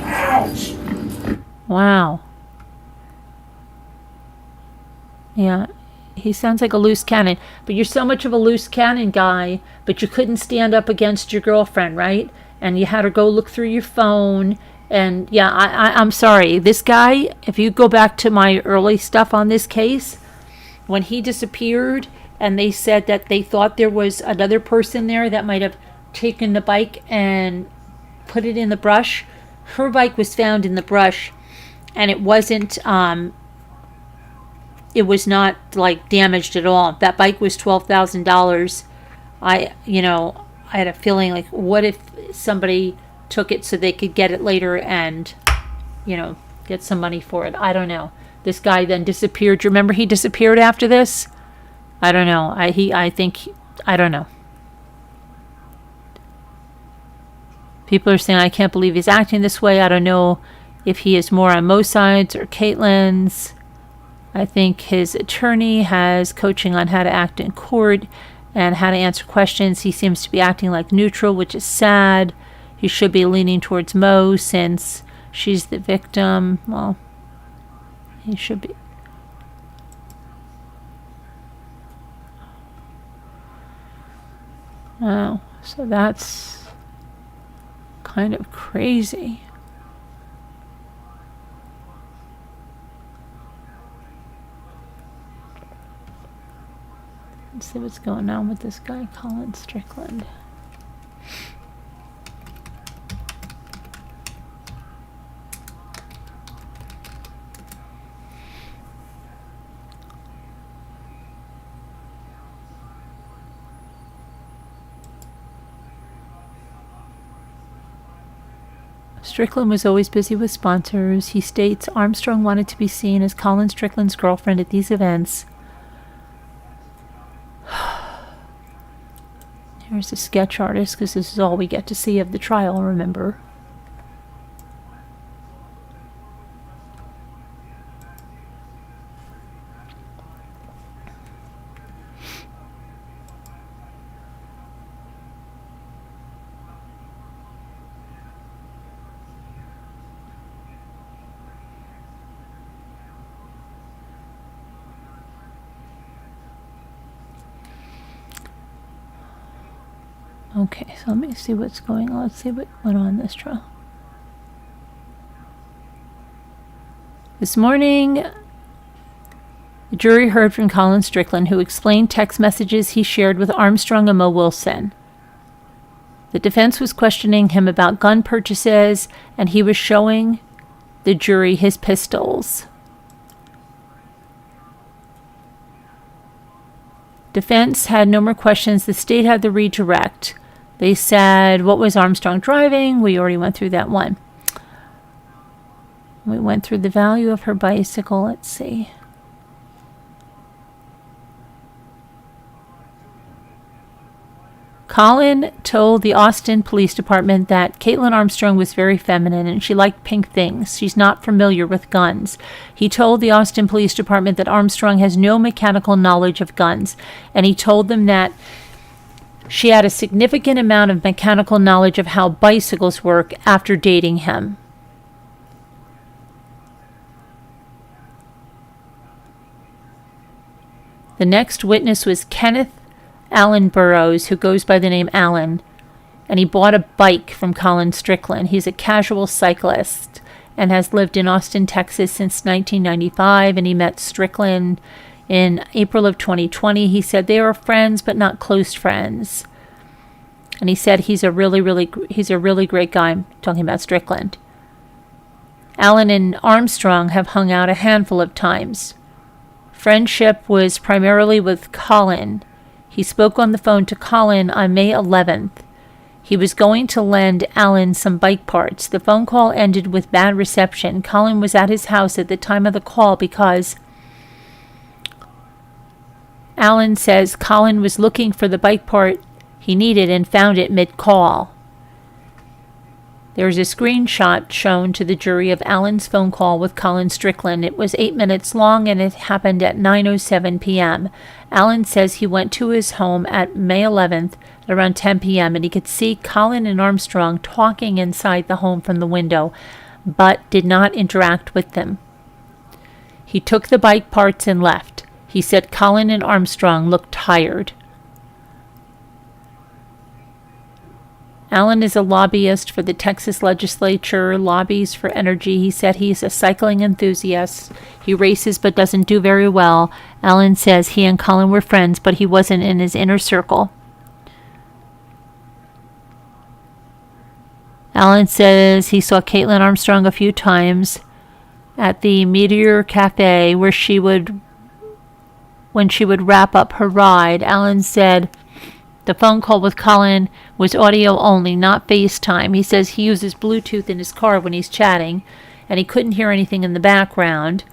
Ouch. Wow. Yeah, he sounds like a loose cannon. But you're so much of a loose cannon guy, but you couldn't stand up against your girlfriend, right? And you had her go look through your phone. And yeah, I'm sorry. This guy, if you go back to my early stuff on this case, when he disappeared and they said that they thought there was another person there that might have taken the bike and put it in the brush, her bike was found in the brush, and it wasn't it was not like damaged at all. That bike was $12,000. I had a feeling like, what if somebody took it so they could get it later and, get some money for it? I don't know. This guy then disappeared. Do you remember he disappeared after this? I don't know. I don't know. People are saying, I can't believe he's acting this way. I don't know if he is more on Mo's sides or Kaitlin's. I think his attorney has coaching on how to act in court and how to answer questions. He seems to be acting like neutral, which is sad. He should be leaning towards Mo since she's the victim. Well, he should be. Oh, so that's kind of crazy. Let's see what's going on with this guy, Colin Strickland. Strickland was always busy with sponsors. He states Armstrong wanted to be seen as Colin Strickland's girlfriend at these events. Here's a sketch artist, because this is all we get to see of the trial, remember. Okay, so let me see what's going on. Let's see what went on in this trial. This morning, the jury heard from Colin Strickland, who explained text messages he shared with Armstrong and Mo Wilson. The defense was questioning him about gun purchases, and he was showing the jury his pistols. Defense had no more questions. The state had the redirect. They said, what was Armstrong driving? We already went through that one. We went through the value of her bicycle. Let's see. Colin told the Austin Police Department that Kaitlin Armstrong was very feminine and she liked pink things. She's not familiar with guns. He told the Austin Police Department that Armstrong has no mechanical knowledge of guns, and he told them that she had a significant amount of mechanical knowledge of how bicycles work after dating him. The next witness was Kenneth Alan Burrows, who goes by the name Alan, and he bought a bike from Colin Strickland. He's a casual cyclist and has lived in Austin, Texas since 1995, and he met Strickland in April of 2020. He said they were friends but not close friends. And he said he's a really great guy. I'm talking about Strickland. Alan and Armstrong have hung out a handful of times. Friendship was primarily with Colin. He spoke on the phone to Colin on May 11th. He was going to lend Alan some bike parts. The phone call ended with bad reception. Colin was at his house at the time of the call because Alan says Colin was looking for the bike part he needed and found it mid-call. There's a screenshot shown to the jury of Alan's phone call with Colin Strickland. It was 8 minutes long and it happened at 9:07 p.m. Alan says he went to his home at May 11th at around 10 p.m. and he could see Colin and Armstrong talking inside the home from the window, but did not interact with them. He took the bike parts and left. He said Colin and Armstrong looked tired. Alan is a lobbyist for the Texas legislature, lobbies for energy. He said he's a cycling enthusiast. He races but doesn't do very well. Alan says he and Colin were friends, but he wasn't in his inner circle. Alan says he saw Kaitlin Armstrong a few times at the Meteor Cafe when she would wrap up her ride. Alan said The phone call with Colin was audio only, not FaceTime. He says he uses Bluetooth in his car when he's chatting, and he couldn't hear anything in the background,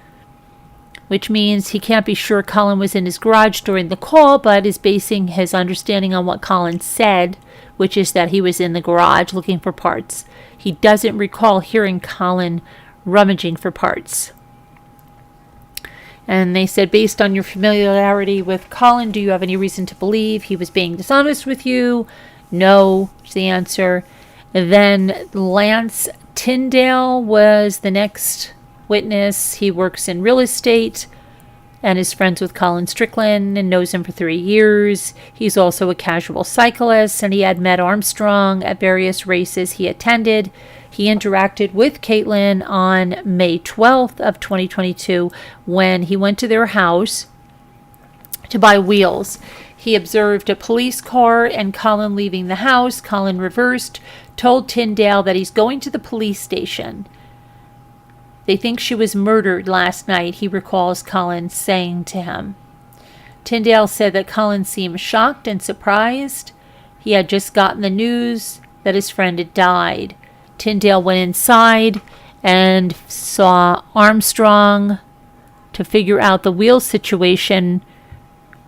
which means he can't be sure Colin was in his garage during the call, but is basing his understanding on what Colin said, which is that he was in the garage looking for parts. He doesn't recall hearing Colin rummaging for parts. And they said, based on your familiarity with Colin, do you have any reason to believe he was being dishonest with you? No, is the answer. And then Lance Tyndale was the next witness. He works in real estate and is friends with Colin Strickland and knows him for 3 years. He's also a casual cyclist, and he had met Armstrong at various races he attended. He interacted with Kaitlin on May 12th of 2022 when he went to their house to buy wheels. He observed a police car and Colin leaving the house. Colin reversed, told Tyndale that he's going to the police station. They think she was murdered last night, he recalls Colin saying to him. Tyndale said that Colin seemed shocked and surprised. He had just gotten the news that his friend had died. Tyndale went inside and saw Armstrong to figure out the wheel situation.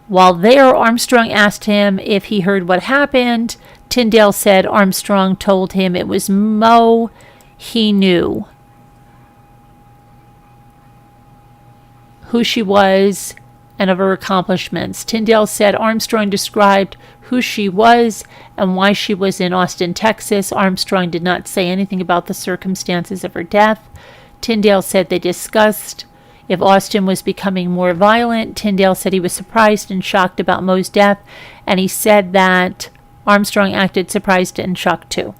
While there, Armstrong asked him if he heard what happened. Tyndale said Armstrong told him it was Mo he knew, who she was, and of her accomplishments. Tyndale said Armstrong described who she was and why she was in Austin, Texas. Armstrong did not say anything about the circumstances of her death. Tyndale said they discussed if Austin was becoming more violent. Tyndale said he was surprised and shocked about Mo's death, and he said that Armstrong acted surprised and shocked too.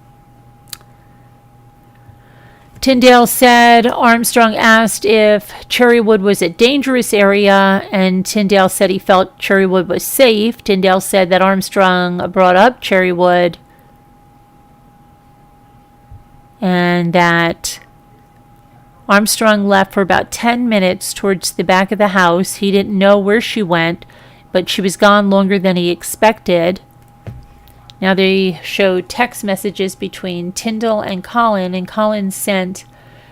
Tyndale said Armstrong asked if Cherrywood was a dangerous area, and Tyndale said he felt Cherrywood was safe. Tyndale said that Armstrong brought up Cherrywood and that Armstrong left for about 10 minutes towards the back of the house. He didn't know where she went, but she was gone longer than he expected. Now they showed text messages between Tyndale and Colin sent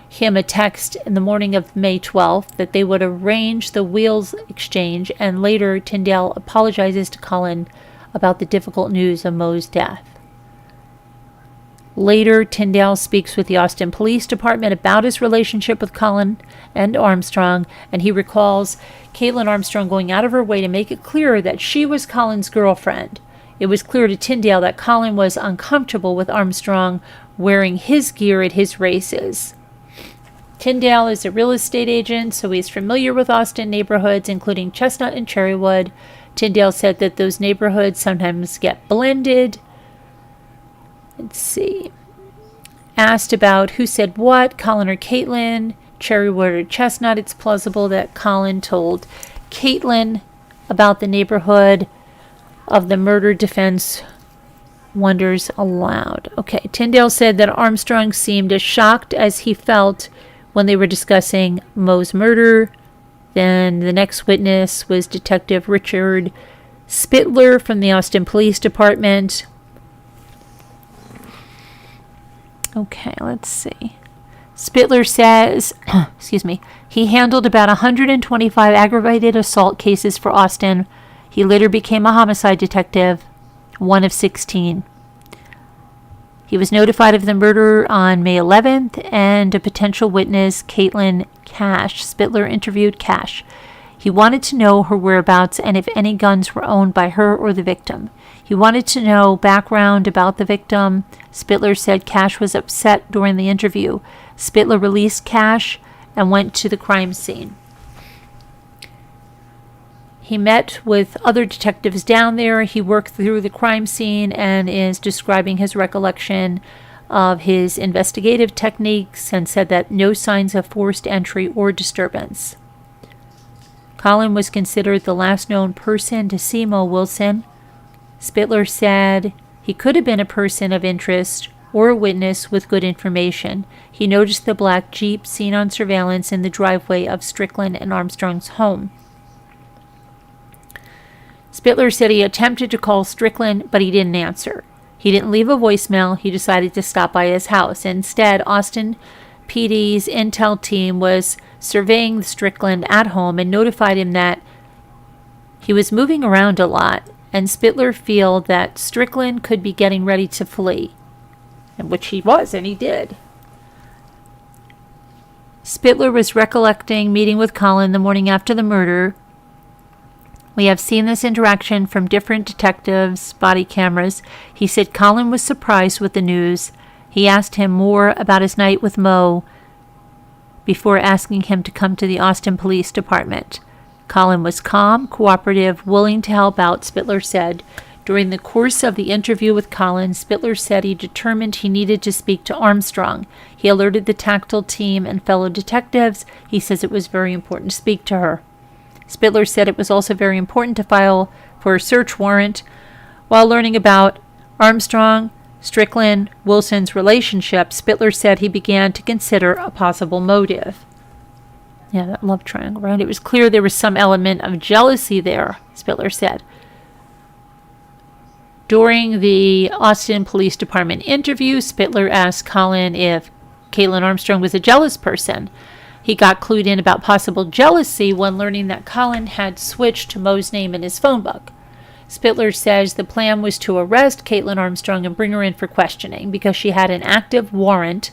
him a text in the morning of May 12th that they would arrange the wheels exchange, and later Tyndale apologizes to Colin about the difficult news of Mo's death. Later, Tyndale speaks with the Austin Police Department about his relationship with Colin and Armstrong, and he recalls Kaitlin Armstrong going out of her way to make it clear that she was Colin's girlfriend. It was clear to Tyndale that Colin was uncomfortable with Armstrong wearing his gear at his races. Tyndale is a real estate agent, so he's familiar with Austin neighborhoods, including Chestnut and Cherrywood. Tyndale said that those neighborhoods sometimes get blended. Let's see. Asked about who said what, Colin or Kaitlin, Cherrywood or Chestnut, it's plausible that Colin told Kaitlin about the neighborhood of the murder. Defense wonders aloud. Okay, Tyndale said that Armstrong seemed as shocked as he felt when they were discussing Mo's murder. Then the next witness was Detective Richard Spittler from the Austin Police Department. Okay, let's see. Spittler says, he handled about 125 aggravated assault cases for Austin. He later became a homicide detective, one of 16. He was notified of the murder on May 11th, and a potential witness, Kaitlin Cash. Spittler interviewed Cash. He wanted to know her whereabouts and if any guns were owned by her or the victim. He wanted to know background about the victim. Spittler said Cash was upset during the interview. Spittler released Cash and went to the crime scene. He met with other detectives down there. He worked through the crime scene and is describing his recollection of his investigative techniques and said that no signs of forced entry or disturbance. Colin was considered the last known person to see Mo Wilson. Spittler said he could have been a person of interest or a witness with good information. He noticed the black Jeep seen on surveillance in the driveway of Strickland and Armstrong's home. Spittler said he attempted to call Strickland, but he didn't answer. He didn't leave a voicemail. He decided to stop by his house. Instead, Austin PD's intel team was surveying Strickland at home and notified him that he was moving around a lot, and Spittler felt that Strickland could be getting ready to flee, and which he was, and he did. Spittler was recollecting meeting with Colin the morning after the murder. We have seen this interaction from different detectives' body cameras. He said Colin was surprised with the news. He asked him more about his night with Mo before asking him to come to the Austin Police Department. Colin was calm, cooperative, willing to help out, Spittler said. During the course of the interview with Colin, Spittler said he determined he needed to speak to Armstrong. He alerted the tactile team and fellow detectives. He says it was very important to speak to her. Spittler said it was also very important to file for a search warrant. While learning about Armstrong, Strickland, Wilson's relationship, Spittler said he began to consider a possible motive. Yeah, that love triangle, right? It was clear there was some element of jealousy there, Spittler said. During the Austin Police Department interview, Spittler asked Colin if Kaitlin Armstrong was a jealous person. He got clued in about possible jealousy when learning that Colin had switched to Mo's name in his phone book. Spittler says the plan was to arrest Kaitlin Armstrong and bring her in for questioning because she had an active warrant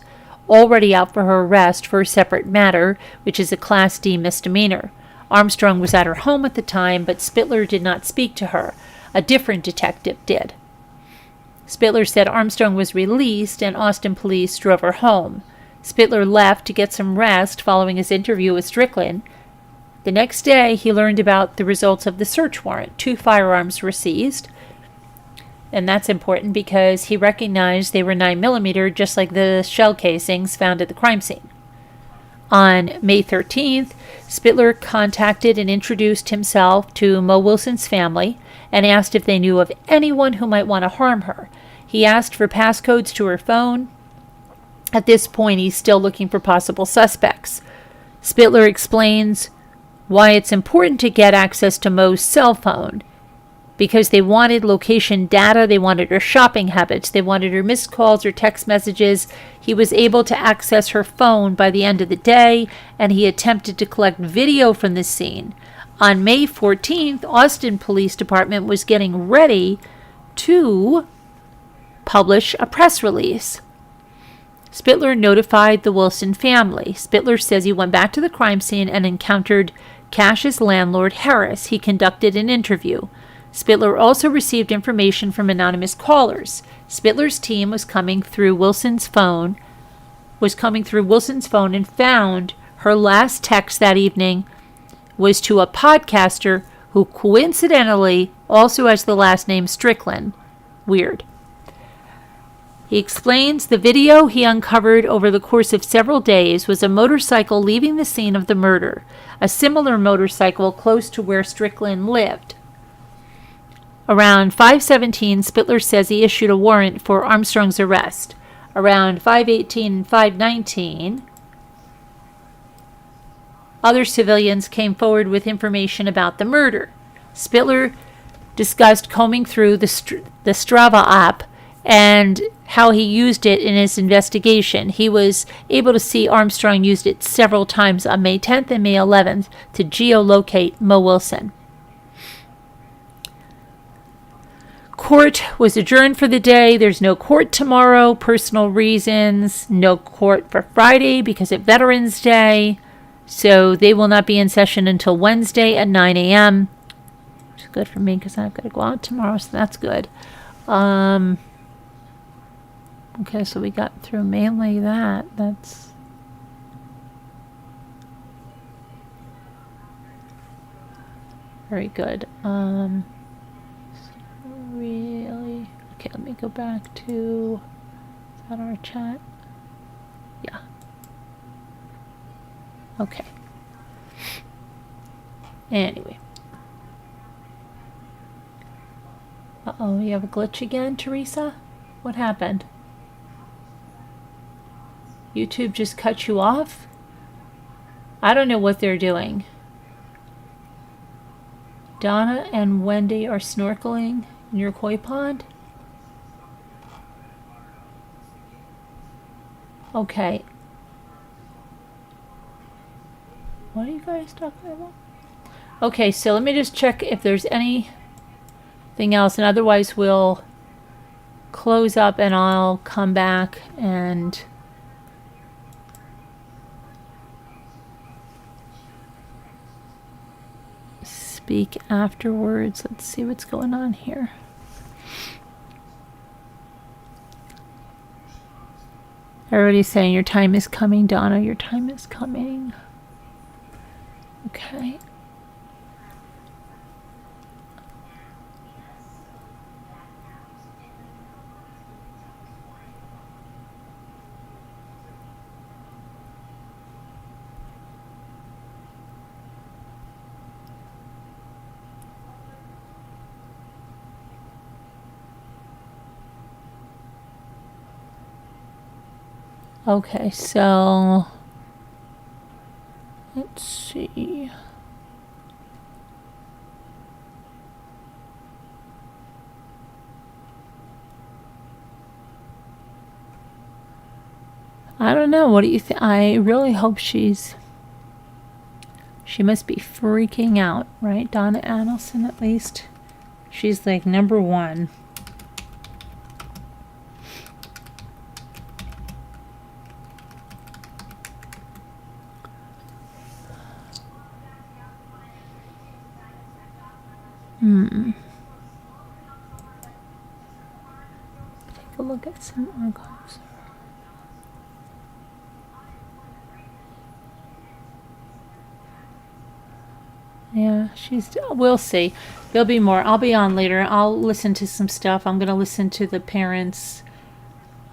already out for her arrest for a separate matter, which is a Class D misdemeanor. Armstrong was at her home at the time, but Spittler did not speak to her. A different detective did. Spittler said Armstrong was released and Austin police drove her home. Spittler left to get some rest following his interview with Strickland. The next day, he learned about the results of the search warrant. 2 firearms were seized. And that's important because he recognized they were 9mm, just like the shell casings found at the crime scene. On May 13th, Spittler contacted and introduced himself to Mo Wilson's family and asked if they knew of anyone who might want to harm her. He asked for passcodes to her phone. At this point, he's still looking for possible suspects. Spittler explains why it's important to get access to Mo's cell phone. Because they wanted location data, they wanted her shopping habits, they wanted her missed calls or text messages. He was able to access her phone by the end of the day, and he attempted to collect video from the scene. On May 14th, Austin Police Department was getting ready to publish a press release. Spittler notified the Wilson family. Spittler says he went back to the crime scene and encountered Cash's landlord, Harris. He conducted an interview. Spittler also received information from anonymous callers. Spittler's team was coming through Wilson's phone and found her last text that evening was to a podcaster who coincidentally also has the last name Strickland. Weird. He explains the video he uncovered over the course of several days was a motorcycle leaving the scene of the murder, a similar motorcycle close to where Strickland lived. Around 5:17, Spittler says he issued a warrant for Armstrong's arrest. Around 5:18 and 5:19, other civilians came forward with information about the murder. Spittler discussed combing through the Strava app and how he used it in his investigation. He was able to see Armstrong used it several times on May 10th and May 11th to geolocate Mo Wilson. Court was adjourned for the day. There's no court tomorrow, personal reasons. No court for Friday because of Veterans Day. So they will not be in session until Wednesday at 9 a.m. Which is good for me because I've got to go out tomorrow, so that's good. Okay, so we got through mainly that. That's very good. Really? Okay, let me go back to, is that our chat? Yeah. Okay. Anyway. Uh-oh, you have a glitch again, Teresa? What happened? YouTube just cut you off? I don't know what they're doing. Donna and Wendi are snorkeling in your koi pond? Okay. What are you guys talking about? Okay, so let me just check if there's anything else, and otherwise we'll close up and I'll come back and speak afterwards. Let's see what's going on here. Everybody's saying your time is coming, Donna. Your time is coming. Okay. Okay, so let's see. I don't know. What do you think? I really hope she must be freaking out, right? Donna Adelson, at least. She's like number one. Take a look at some archives. Yeah, we'll see. There'll be more. I'll be on later. I'll listen to some stuff. I'm going to listen to the parents,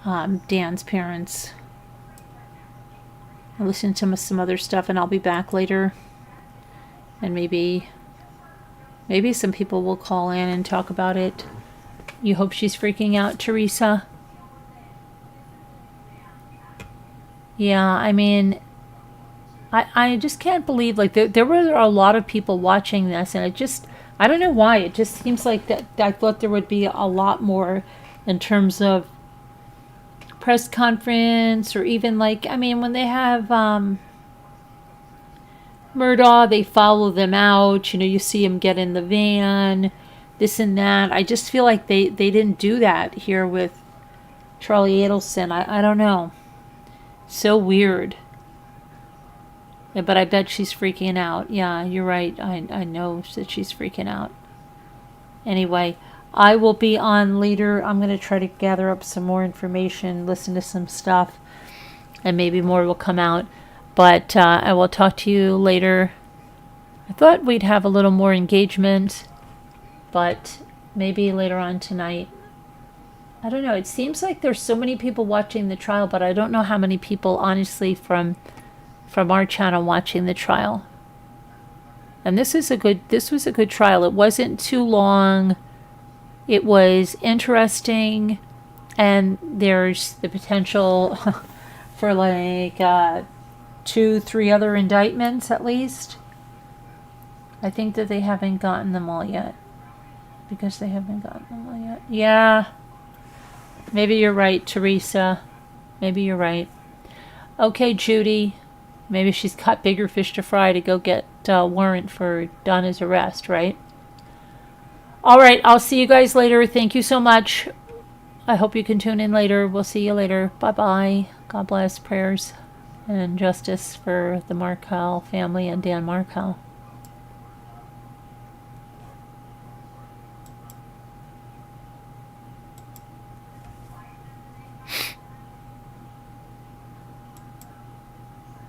Dan's parents. I'll listen to some other stuff, and I'll be back later. And maybe some people will call in and talk about it. You hope she's freaking out, Teresa? Yeah, I mean, I just can't believe, like, there were a lot of people watching this, and I don't know why. It just seems like that I thought there would be a lot more in terms of press conference, or even, like, I mean, when they have Murdaugh, they follow them out. You know, you see him get in the van, this and that. I just feel like they didn't do that here with Charlie Adelson. I don't know. So weird. Yeah, but I bet she's freaking out. Yeah, you're right. I know that she's freaking out. Anyway, I will be on later. I'm going to try to gather up some more information, listen to some stuff, and maybe more will come out. But I will talk to you later. I thought we'd have a little more engagement, but maybe later on tonight. I don't know. It seems like there's so many people watching the trial, but I don't know how many people, honestly, from our channel watching the trial. And this was a good trial. It wasn't too long. It was interesting, and there's the potential for like 2-3 other indictments at least. I think that they haven't gotten them all yet. Because they haven't gotten them all yet. Yeah. Maybe you're right, Teresa. Maybe you're right. Okay, Judy. Maybe she's caught bigger fish to fry to go get a warrant for Donna's arrest, right? All right, I'll see you guys later. Thank you so much. I hope you can tune in later. We'll see you later. Bye-bye. God bless. Prayers and justice for the Markel family and Dan Markel.